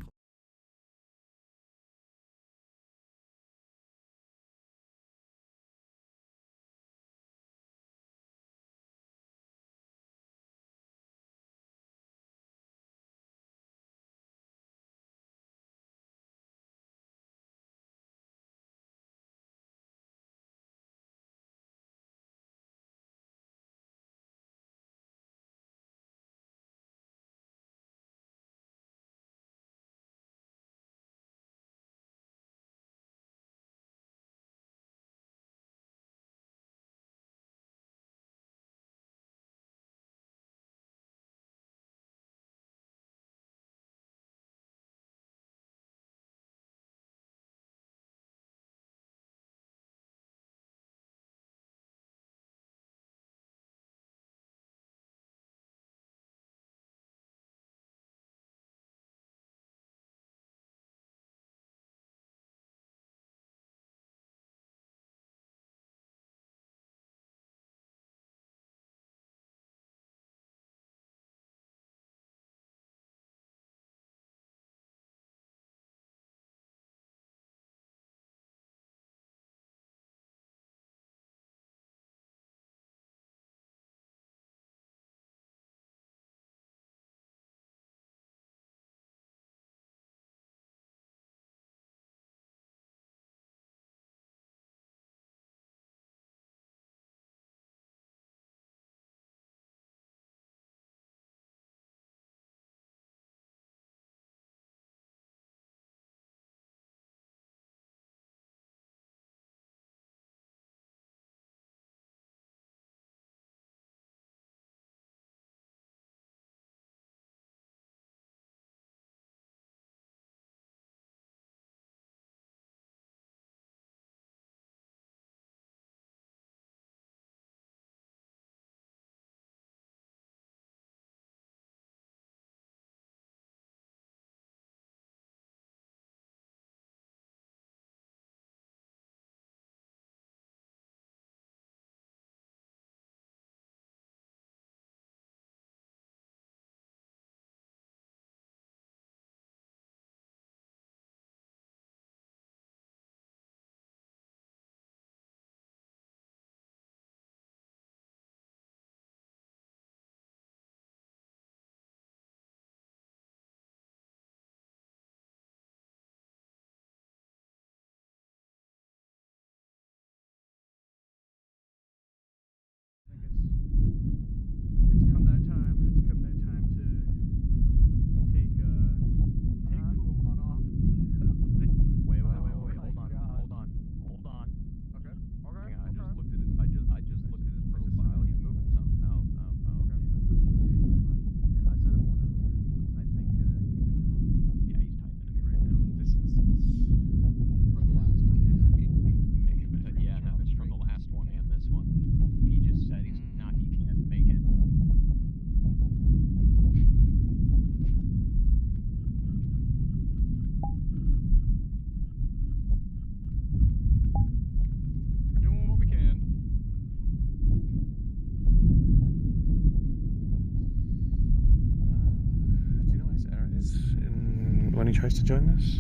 he tries to join this?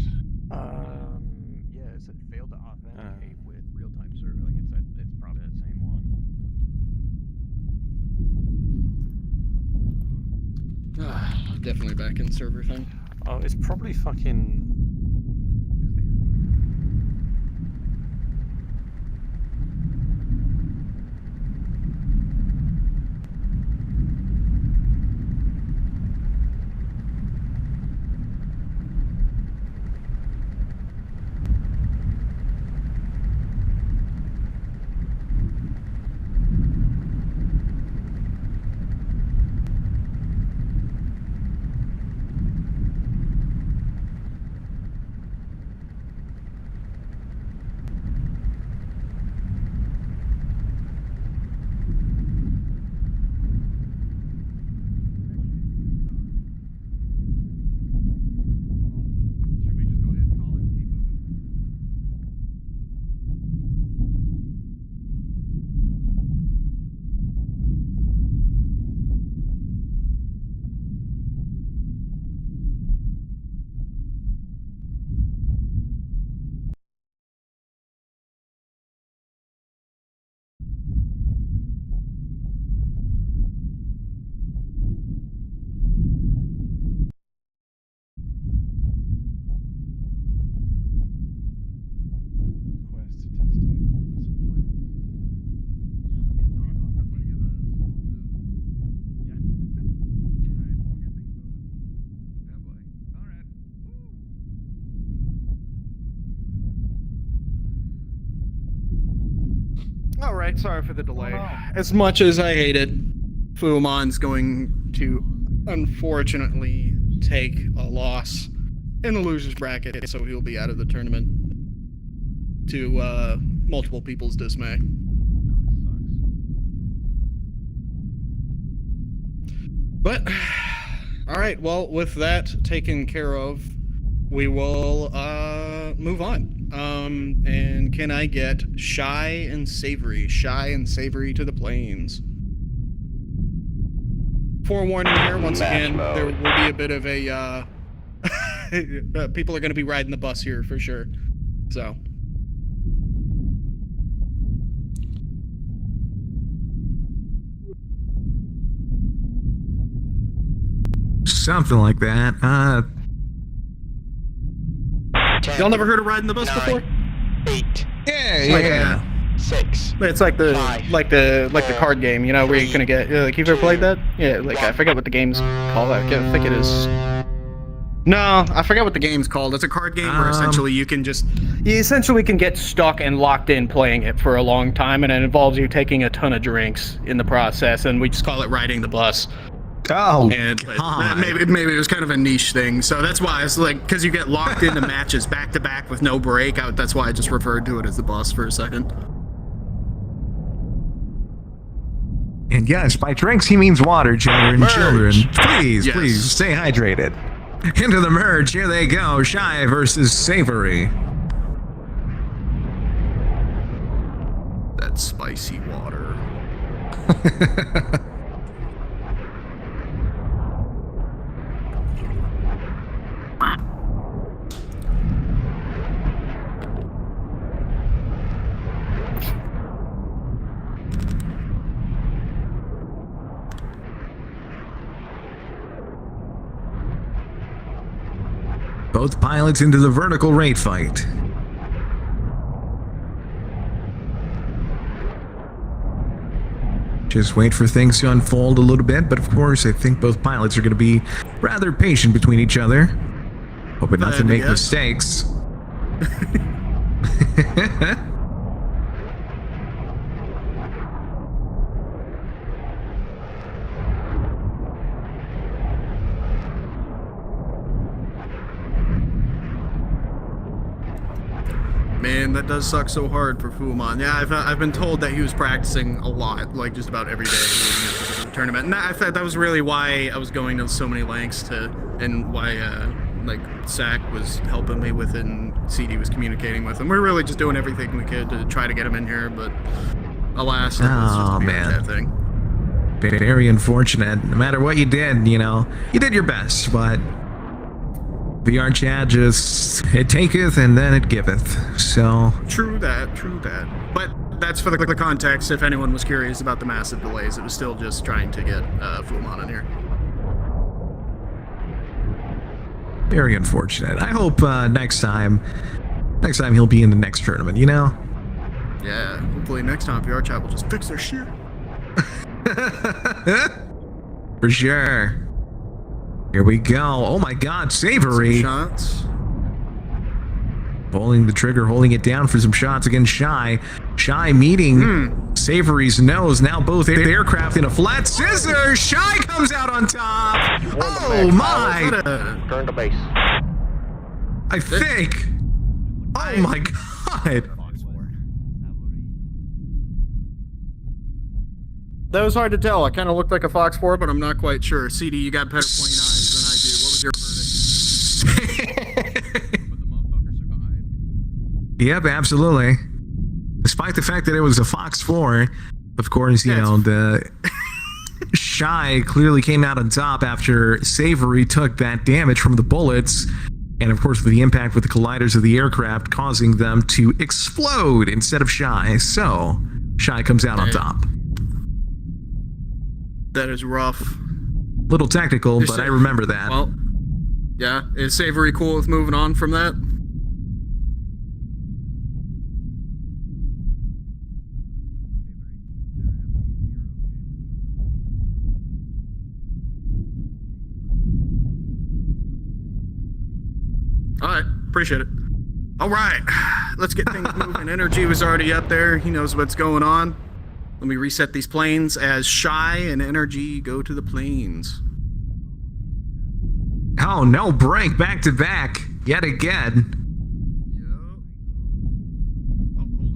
Yeah, it failed to authenticate with real-time server. Like it's probably that same one. Definitely back in server thing. Oh, it's probably fucking. Quest to test it at some point. All right, sorry for the delay. As much as I hate it, Fuumon's going to unfortunately take a loss in the losers bracket, so he'll be out of the tournament to multiple people's dismay. But, all right, well, with that taken care of, we will move on. And can I get Shy and Savory? Shy and Savory to the plains. Forewarning here, once again, there will be a bit of a people are going to be riding the bus here for sure. So. Something like that. Y'all never heard of riding the bus before? 8. Yeah. 6. It's like the card game, you know, where you're gonna get like you've ever played that? Yeah, like I forget what the game's called. I think it is. No, I forget what the game's called. It's a card game where essentially you can get stuck and locked in playing it for a long time, and it involves you taking a ton of drinks in the process, and we just call it riding the bus. Oh, And maybe it was kind of a niche thing, so that's why it's like because you get locked into matches back to back with no break. That's why I just referred to it as the bus for a second. And yes, by drinks he means water, children. Merge. Children, please, Yes. please stay hydrated. Into the merge, here they go. Shy versus Savory. That spicy water. Both pilots into the vertical rate fight. Just wait for things to unfold a little bit, but of course I think both pilots are going to be rather patient between each other, hoping not to make mistakes. Man, that does suck so hard for Fuumon. Yeah, I've been told that he was practicing a lot, like just about every day leading into the tournament. And I thought that was really why I was going to so many lengths and why like SAK was helping me with it and CD was communicating with him. We're really just doing everything we could to try to get him in here, but alas, it was just a bad thing. Very unfortunate. No matter what you did, you know, you did your best, but VR chat just, it taketh and then it giveth. So, True that. But that's for the context. If anyone was curious about the massive delays, it was still just trying to get Fumon in here. very unfortunate. I hope next time he'll be in the next tournament, you know? Yeah, hopefully next time VR chat will just fix their shit. For sure. Here we go. Oh my god, Savory. Some shots. Pulling the trigger, holding it down for some shots against Shy. Shy meeting Savory's nose. Now both aircraft in a flat scissor. Shy comes out on top. Oh my. Return to base. I think. Oh my god. That was hard to tell. I kind of looked like a Fox 4, but I'm not quite sure. CD, you got better pointy eyes than I do. What was your verdict? But the motherfucker survived. Yep, absolutely. Despite the fact that it was a Fox 4, of course, you know, the Shy clearly came out on top after Savory took that damage from the bullets. And of course, with the impact with the colliders of the aircraft, causing them to explode instead of Shy. So, Shy comes out on top. That is rough. Little technical, but I remember that. Well, yeah. Is Savory cool with moving on from that? Alright, appreciate it. Alright, let's get things moving. Energy was already up there. He knows what's going on. Let me reset these planes as Shy and Energy go to the planes. Oh, no break, back to back, yet again.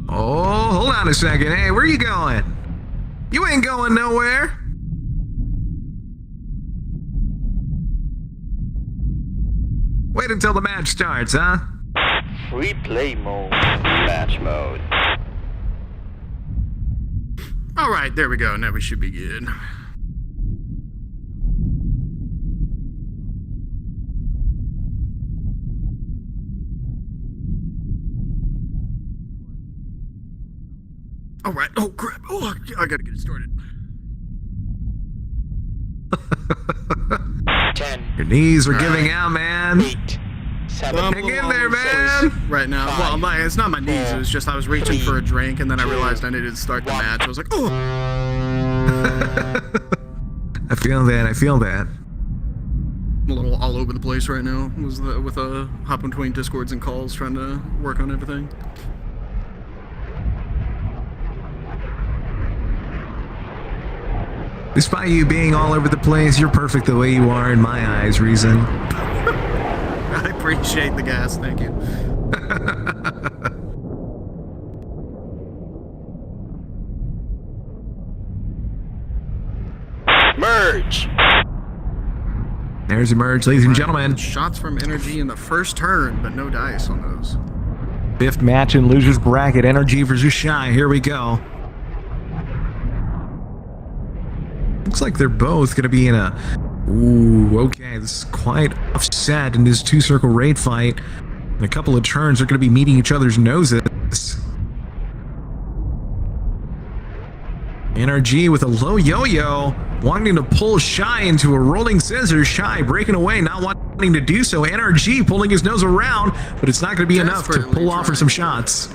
Oh, hold on a second. Hey, where you going? You ain't going nowhere. Wait until the match starts, huh? Free play mode. Match mode. Alright, there we go. Now we should be good. Alright. Oh, crap. Oh, I gotta get it started. 10. Your knees are giving out, man. 8. 7. Hang in there, man. Right now. Well, it's not my knees. It was just I was reaching for a drink, and then I realized I needed to start the match. I was like, oh! I feel that. I'm a little all over the place right now. With hopping between Discords and calls, trying to work on everything. Despite you being all over the place, you're perfect the way you are in my eyes, Reason. I appreciate the gas. Thank you. Merge. There's a merge, ladies and gentlemen. Shots from Energy in the first turn, but no dice on those. Fifth match in losers bracket, Energy versus Shy. Here we go. Looks like they're both going to be in a... Ooh, okay. This is quite offset in this two-circle raid fight. In a couple of turns, they're going to be meeting each other's noses. NRG with a low yo-yo, wanting to pull Shy into a rolling scissors. Shy breaking away, not wanting to do so. NRG pulling his nose around, but it's not going to be enough to pull off for some shots.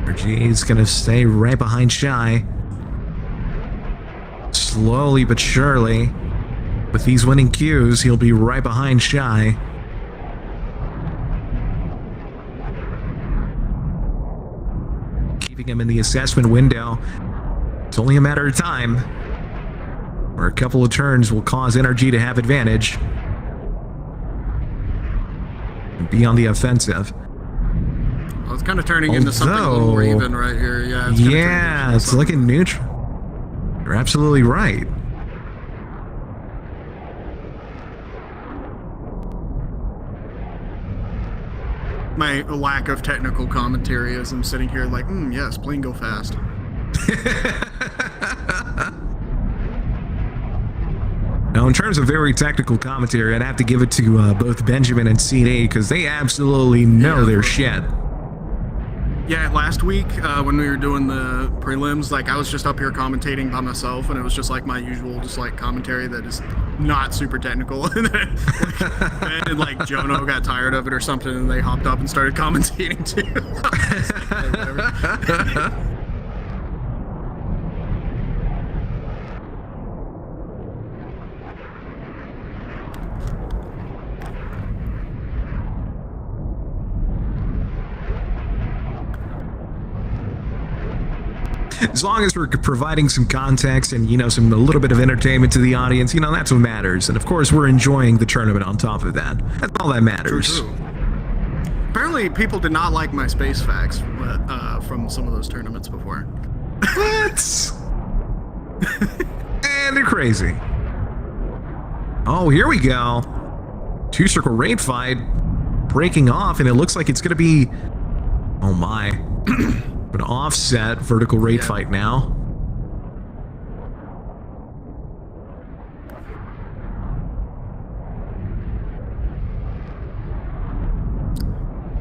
NRG is going to stay right behind Shy. Slowly but surely, with these winning cues, he'll be right behind Shy. Keeping him in the assessment window. It's only a matter of time, or a couple of turns will cause NRG to have advantage and be on the offensive. Well, it's kind of turning into something a little more even right here. Yeah, it's looking neutral. You're absolutely right. My lack of technical commentary as I'm sitting here like, yes, plane go fast. Now, in terms of very technical commentary, I'd have to give it to both Benjamin and CD because they absolutely know their shit. Yeah, last week when we were doing the prelims, like I was just up here commentating by myself, and it was just like my usual, just like commentary that is not super technical. And then like, Ben and like Jono got tired of it or something, and they hopped up and started commentating too. Whatever. As long as we're providing some context and, you know, a little bit of entertainment to the audience, you know, that's what matters. And of course, we're enjoying the tournament on top of that. That's all that matters. True. Apparently, people did not like my space facts from some of those tournaments before. What? And they're crazy. Oh, here we go. Two-circle raid fight breaking off, and it looks like it's going to be... Oh, my. An offset vertical raid fight now.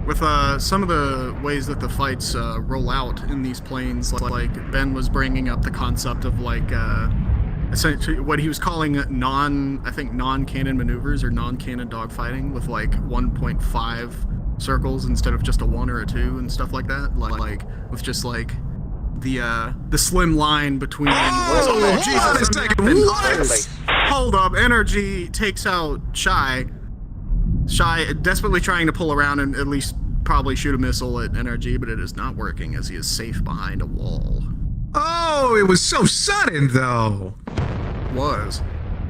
With some of the ways that the fights roll out in these planes, like Ben was bringing up the concept of like essentially what he was calling non-cannon maneuvers or non-cannon dogfighting with like 1.5 circles instead of just a 1 or a 2 and stuff like that. Like with just like the slim line between. Oh, hold on a second. What? Hold up! Energy takes out Shy. Shy desperately trying to pull around and at least probably shoot a missile at Energy, but it is not working as he is safe behind a wall. Oh, it was so sudden, though. Was.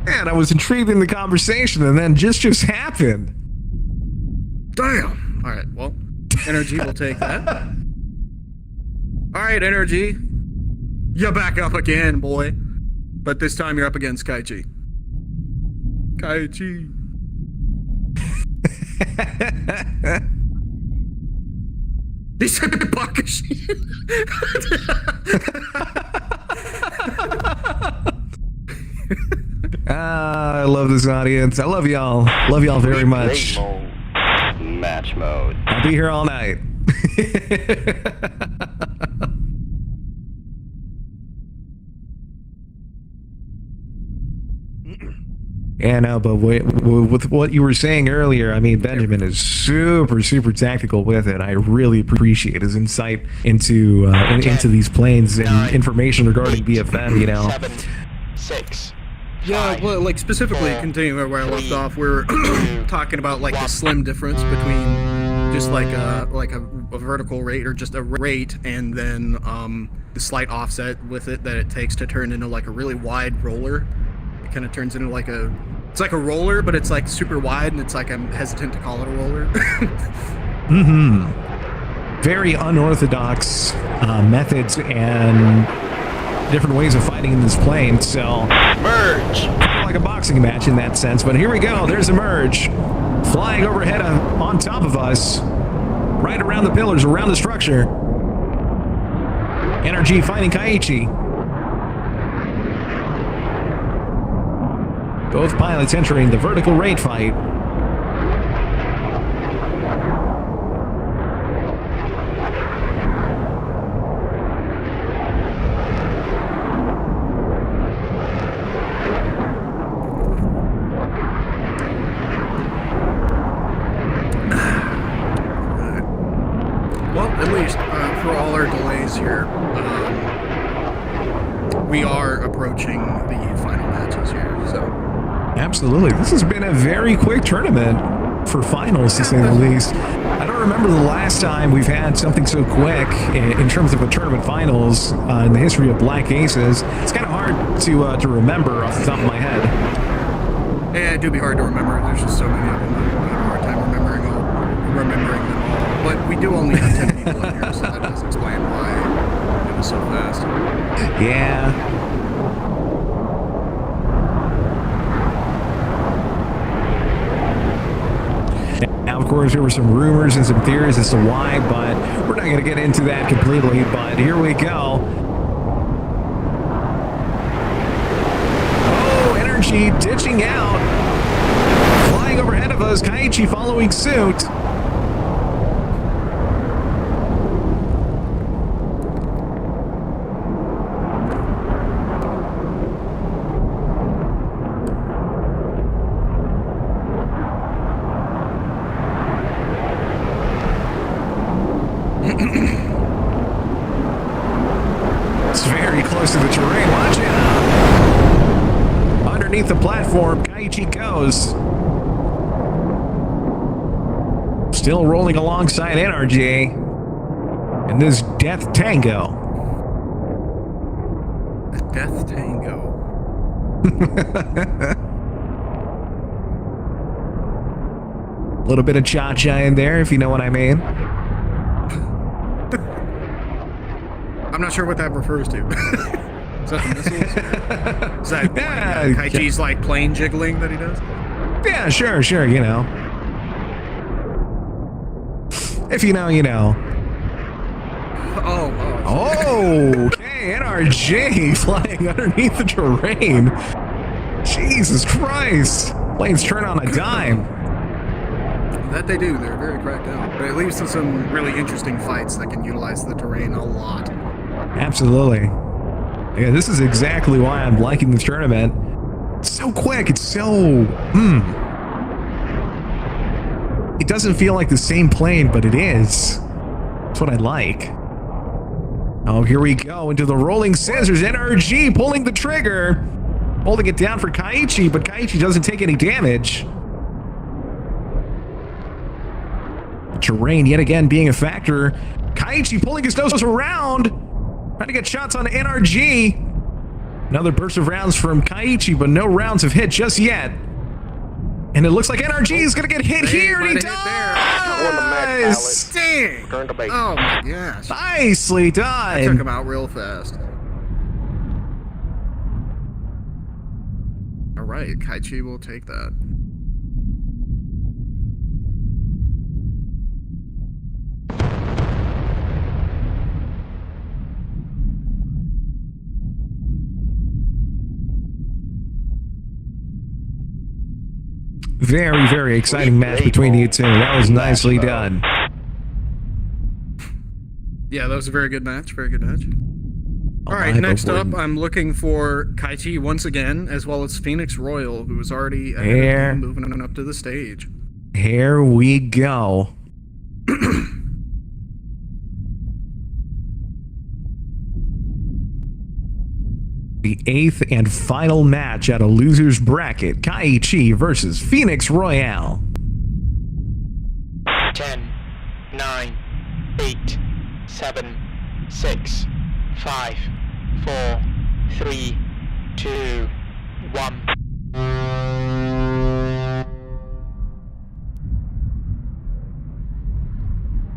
Man, I was intrigued in the conversation, and then just happened. Damn. All right. Well, Energy will take that. All right, Energy. You're back up again, boy. But this time you're up against Kaichi. Kaichi. He said Bakashi. I love this audience. I love y'all. Love y'all very much. Match mode. I'll be here all night. Yeah, no, but with what you were saying earlier, I mean, Benjamin is super tactical with it. I really appreciate his insight into these planes and information regarding BFM. You know, 7, 6. Yeah, well, like specifically continuing where I left off, we're talking about like the slim difference between just like a vertical rate or just a rate, and then the slight offset with it that it takes to turn into like a really wide roller. It kind of turns into like it's like a roller, but it's like super wide, and it's like I'm hesitant to call it a roller. Very unorthodox methods and different ways of fighting in this plane, so Merge! like a boxing match in that sense. But here we go, there's a merge flying overhead on top of us, right around the pillars, around the structure. Energy fighting Kaiichi. Both pilots entering the vertical raid fight. Well, at least for all our delays here, we are approaching the final matches here, so. Absolutely. This has been a very quick tournament for finals, to say the least. I don't remember the last time we've had something so quick in terms of a tournament finals in the history of Black Aces. It's kind of hard to remember off the top of my head. Yeah, it do be hard to remember. There's just so many of them. I have a hard time remembering them all. But we do only have 10 people in here, so that does explain why it was so fast. Yeah. Now, of course, there were some rumors and some theories as to why, but we're not going to get into that completely. But here we go. Oh, Energy ditching out. Flying overhead of us, Kaiichi following suit. It's very close to the terrain. Watch out! Underneath the platform, Kaiichi goes. Still rolling alongside NRJ in this Death Tango. The Death Tango. A little bit of cha-cha in there, if you know what I mean. I'm not sure what that refers to. Is that the missiles? Is that Kaichi's like plane jiggling that he does? Yeah, sure, you know. If you know, you know. Oh. Okay, NRJ flying underneath the terrain. Jesus Christ. Planes turn on a dime. That they do. They're very cracked out. But it leads to some really interesting fights that can utilize the terrain a lot. Absolutely. Yeah, this is exactly why I'm liking this tournament. It's so quick. It's so... It doesn't feel like the same plane, but it is. That's what I like. Oh, here we go into the rolling scissors. NRG pulling the trigger. Holding it down for Kaiichi, but Kaiichi doesn't take any damage. The terrain yet again being a factor. Kaiichi pulling his nose around. Trying to get shots on NRG. Another burst of rounds from Kaiichi, but no rounds have hit just yet. And it looks like NRG is going to get hit here, and he does! Dang! Return to base. Oh my gosh. Nicely I took done. him out real fast. Alright, Kaiichi will take that. Very, very exciting match between you two. That was nicely done. Yeah, that was a very good match. Very good match. Oh, Alright, next up, Hyperboard. I'm looking for Kaiichi once again, as well as Phoenix Royal, who is already ahead Here. of me, moving up to the stage. Here we go. The 8th and final match at a loser's bracket. Kaiichi versus Phoenix Royale. 10, 9, 8, 7, 6, 5, 4, 3, 2, 1.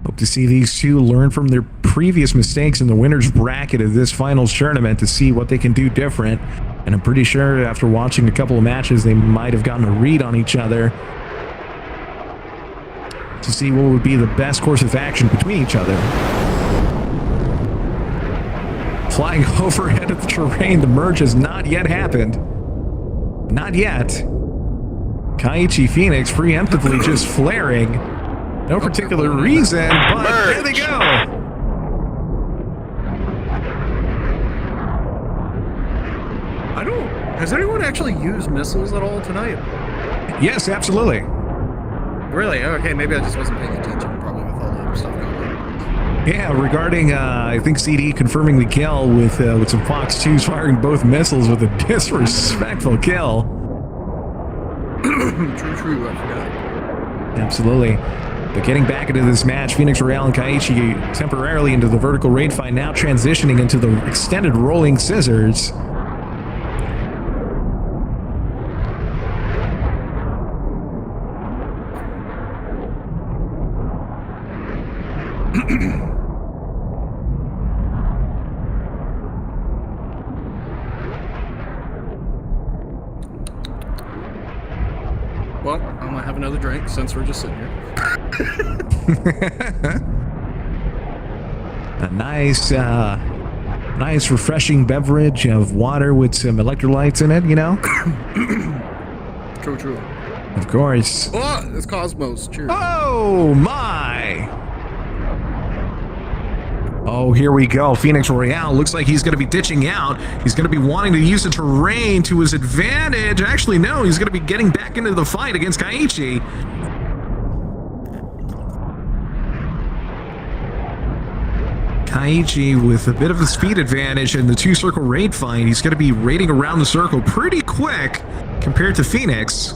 Hope to see these two learn from their previous mistakes in the winner's bracket of this finals tournament to see what they can do different. And I'm pretty sure after watching a couple of matches, they might have gotten a read on each other to see what would be the best course of action between each other. Flying overhead of the terrain, the merge has not yet happened. Not yet. Kaiichi Phoenix preemptively just flaring. No particular reason, but there they go. Has anyone actually used missiles at all tonight? Yes, absolutely. Really? Okay, maybe I just wasn't paying attention, probably with all the stuff going on. Yeah, regarding, I think CD confirming the kill with some Fox 2s firing both missiles with a disrespectful kill. True, I forgot. Absolutely. But getting back into this match, Phoenix Royale and Kaiichi temporarily into the vertical raid fight, now transitioning into the extended rolling scissors. Well, I'm gonna have another drink since we're just sitting here. A nice Nice refreshing beverage of water with some electrolytes in it, you know? True. Of course. Oh, it's Cosmos. Cheers. Oh my! Oh, here we go. Phoenix Royale looks like he's going to be ditching out. He's going to be wanting to use the terrain to his advantage. Actually, no, he's going to be getting back into the fight against Kaiichi. Kaiichi with a bit of a speed advantage in the two-circle raid fight. He's going to be raiding around the circle pretty quick compared to Phoenix.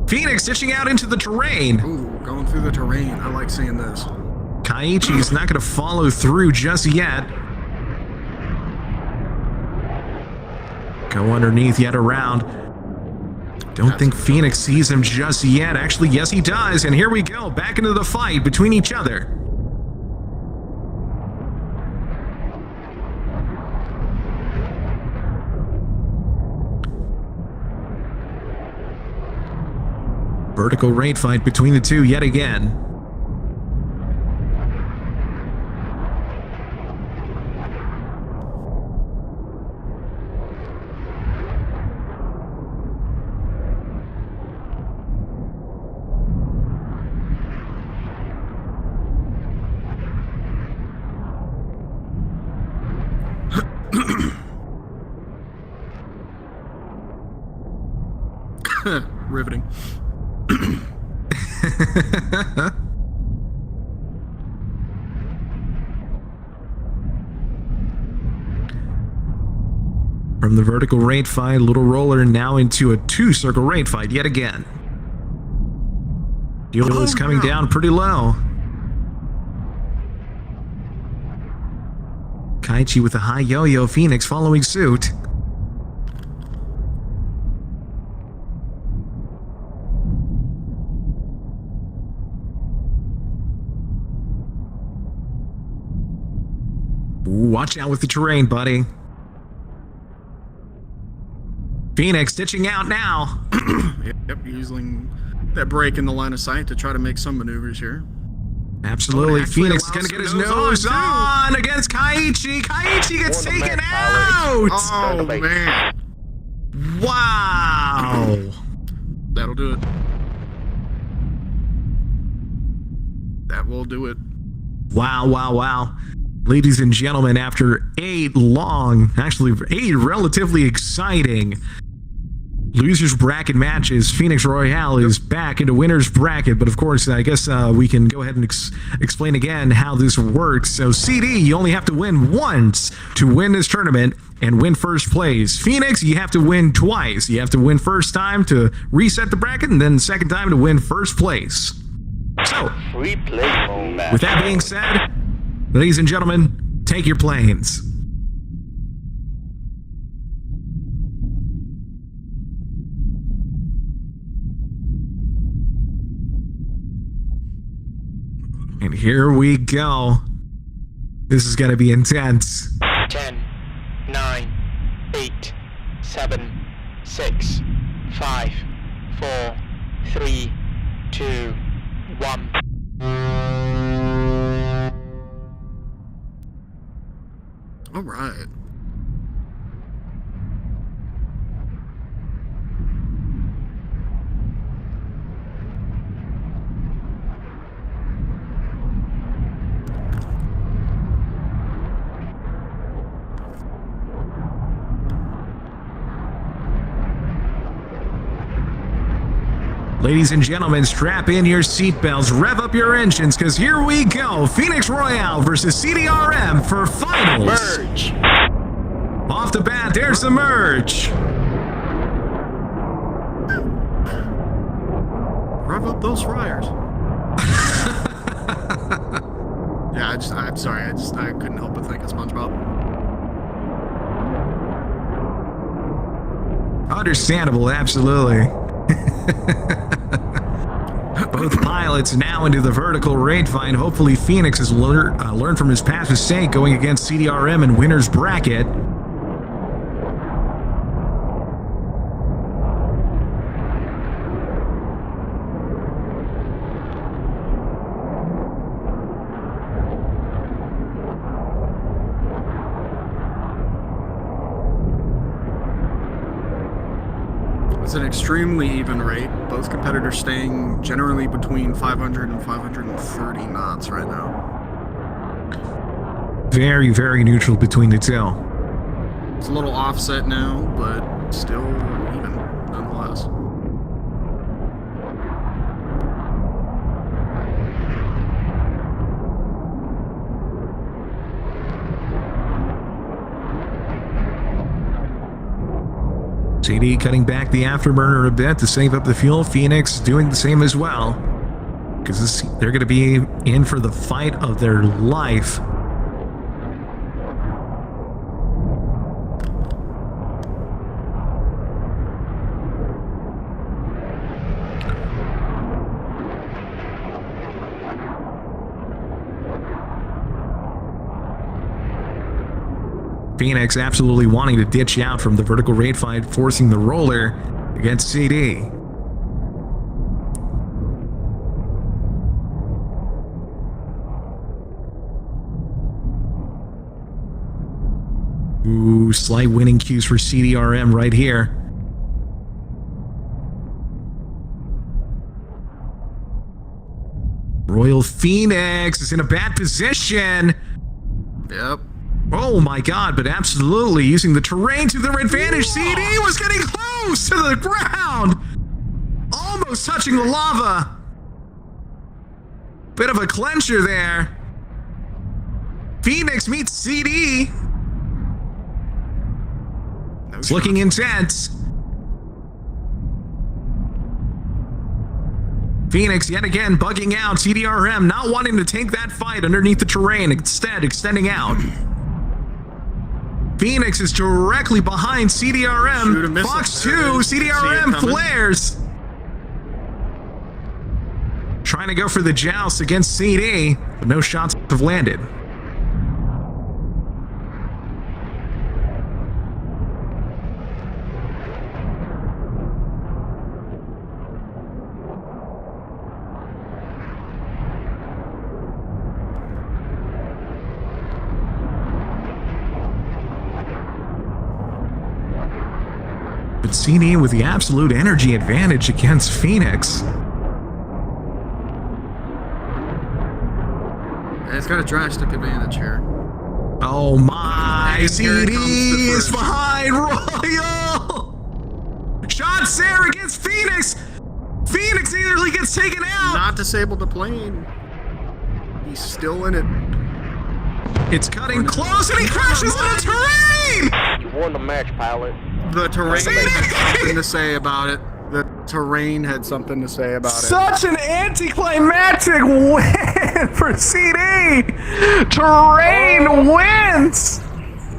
Phoenix ditching out into the terrain. Ooh, going through the terrain. I like seeing this. Kaiichi's not going to follow through just yet. Go underneath yet around. Don't think Phoenix sees him just yet. Actually, yes, he does. And here we go. Back into the fight between each other. Vertical raid fight between the two yet again. Riveting. From the vertical raid fight, little roller now into a two-circle raid fight yet again. Deal is coming down pretty low. Kaiichi with a high yo-yo, Phoenix following suit. Ooh, watch out with the terrain, buddy. Phoenix ditching out now. Yep, using that break in the line of sight to try to make some maneuvers here. Absolutely. Phoenix is going to get his nose on against Kaiichi. Kaiichi gets taken out. Oh, man. Wow. That'll do it. That will do it. Wow, wow, wow. Ladies and gentlemen, after 8 relatively exciting losers bracket matches, Phoenix Royale is back into winners bracket. But of course, I guess we can go ahead and explain again how this works. So CD, you only have to win once to win this tournament and win first place. Phoenix, you have to win twice. You have to win first time to reset the bracket, and then second time to win first place. So, Replay mode match. With that being said, ladies and gentlemen, take your planes. And here we go. This is going to be intense. 10, 9, 8, 7, 6, 5, 4, 3, 2, 1. All right. Ladies and gentlemen, strap in your seatbelts, rev up your engines, because here we go. Phoenix Royale versus CDRM for finals. Merge. Off the bat, there's the merge. Rev up those fryers. Yeah, I'm sorry. I couldn't help but think of SpongeBob. Understandable, absolutely. Both pilots now into the vertical raid fight. Hopefully Phoenix has learned from his past mistake going against CDRM in winner's bracket. an extremely even rate. Both competitors staying generally between 500 and 530 knots right now. Very, very neutral between the two. It's a little offset now, but still even, nonetheless. CD cutting back the afterburner a bit to save up the fuel. Phoenix doing the same as well, because they're going to be in for the fight of their life. Phoenix absolutely wanting to ditch out from the vertical rate fight, forcing the roller against CD. Ooh, slight winning cues for CDRM right here. Royal Phoenix is in a bad position. Yep. Oh my god, but absolutely using the terrain to their advantage. CD was getting close to the ground. Almost touching the lava. Bit of a clencher there. Phoenix meets CD. It's looking intense. Phoenix yet again bugging out. CDRM not wanting to take that fight underneath the terrain, instead extending out. Phoenix is directly behind CDRM. Fox 2, CDRM flares. Trying to go for the joust against CD, but no shots have landed. But CD with the absolute energy advantage against Phoenix. It's got a drastic advantage here. Oh my, And CD here comes the is first. behind Royal! Shots there against Phoenix! Phoenix nearly gets taken out! Not disabled the plane. He's still in it. It's cutting close and he crashes into terrain! You won the match, pilot. The terrain CD! had something to say about it. The terrain had something to say about it. Such an anticlimactic win for CD! Terrain wins!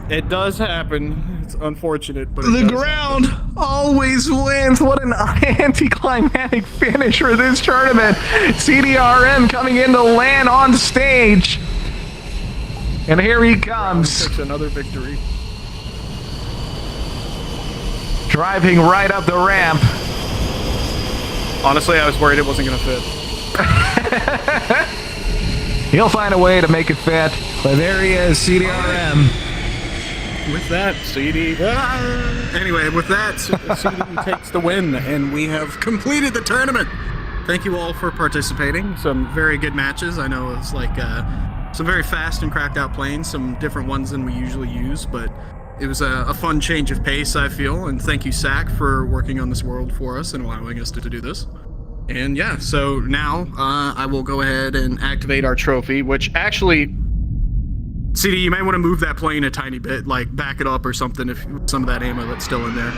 It does happen. It's unfortunate, but The ground always wins. What an anticlimactic finish for this tournament. CDRM coming in to land on stage. And here he comes, It's another victory. driving right up the ramp. Honestly, I was worried it wasn't going to fit. He'll find a way to make it fit. But there he is, CDRM. With that, CD. Anyway, with that, CD takes the win, and we have completed the tournament. Thank you all for participating. Some very good matches. I know it's like some very fast and cracked out planes, some different ones than we usually use, but it was a fun change of pace, I feel. And thank you, SAK, for working on this world for us and allowing us to do this. And yeah, so now I will go ahead and activate our trophy, which actually, CD, you might want to move that plane a tiny bit, like back it up or something, if some of that ammo that's still in there.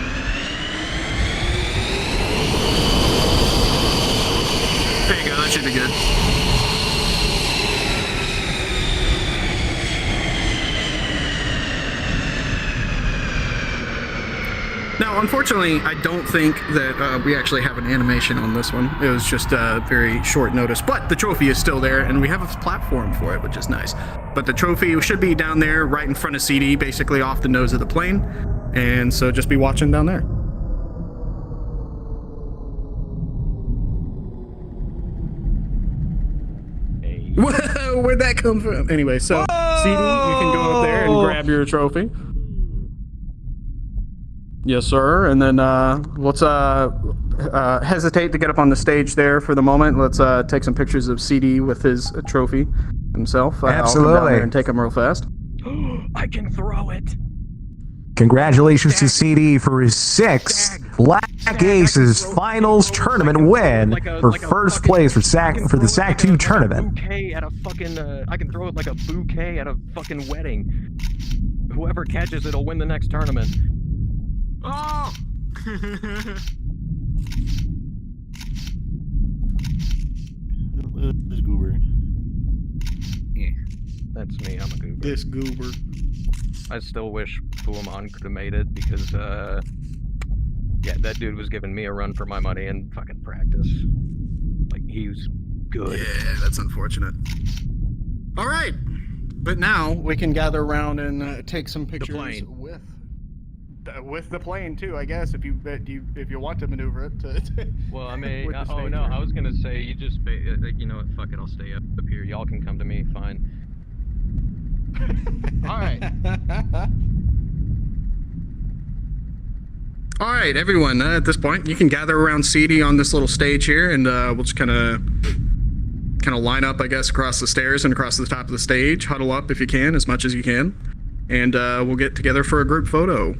There you go, that should be good. Now, unfortunately, I don't think that we actually have an animation on this one. It was just very short notice, but the trophy is still there, and we have a platform for it, which is nice. But the trophy should be down there right in front of CD, basically off the nose of the plane, and so just be watching down there. Whoa, where'd that come from? Anyway, so CD, you can go up there and grab your trophy. Yes, sir. And then let's hesitate to get up on the stage there for the moment. Let's take some pictures of CD with his trophy himself. I'll come down Absolutely. there and take him real fast. I can throw it. Congratulations to CD for his 6th Black Aces Finals tournament win for first place for the SAK-2 tournament. Bouquet at a fucking. I can throw it like a bouquet at a fucking wedding. Whoever catches it'll win the next tournament. Oh! This goober. That's me. I'm a goober. This goober. I still wish Fuamon could have made it because, yeah, that dude was giving me a run for my money in fucking practice. Like, he was good. Yeah, that's unfortunate. All right, but now we can gather around and take some pictures with the plane too. I guess if you want to maneuver it. Well, I mean, with the oh stage no, here. I was gonna say you just, you know what? Fuck it, I'll stay up here. Y'all can come to me. Fine. All right. All right, everyone. At this point, you can gather around CD on this little stage here, and we'll just kind of line up, I guess, across the stairs and across the top of the stage. Huddle up if you can, as much as you can, and we'll get together for a group photo.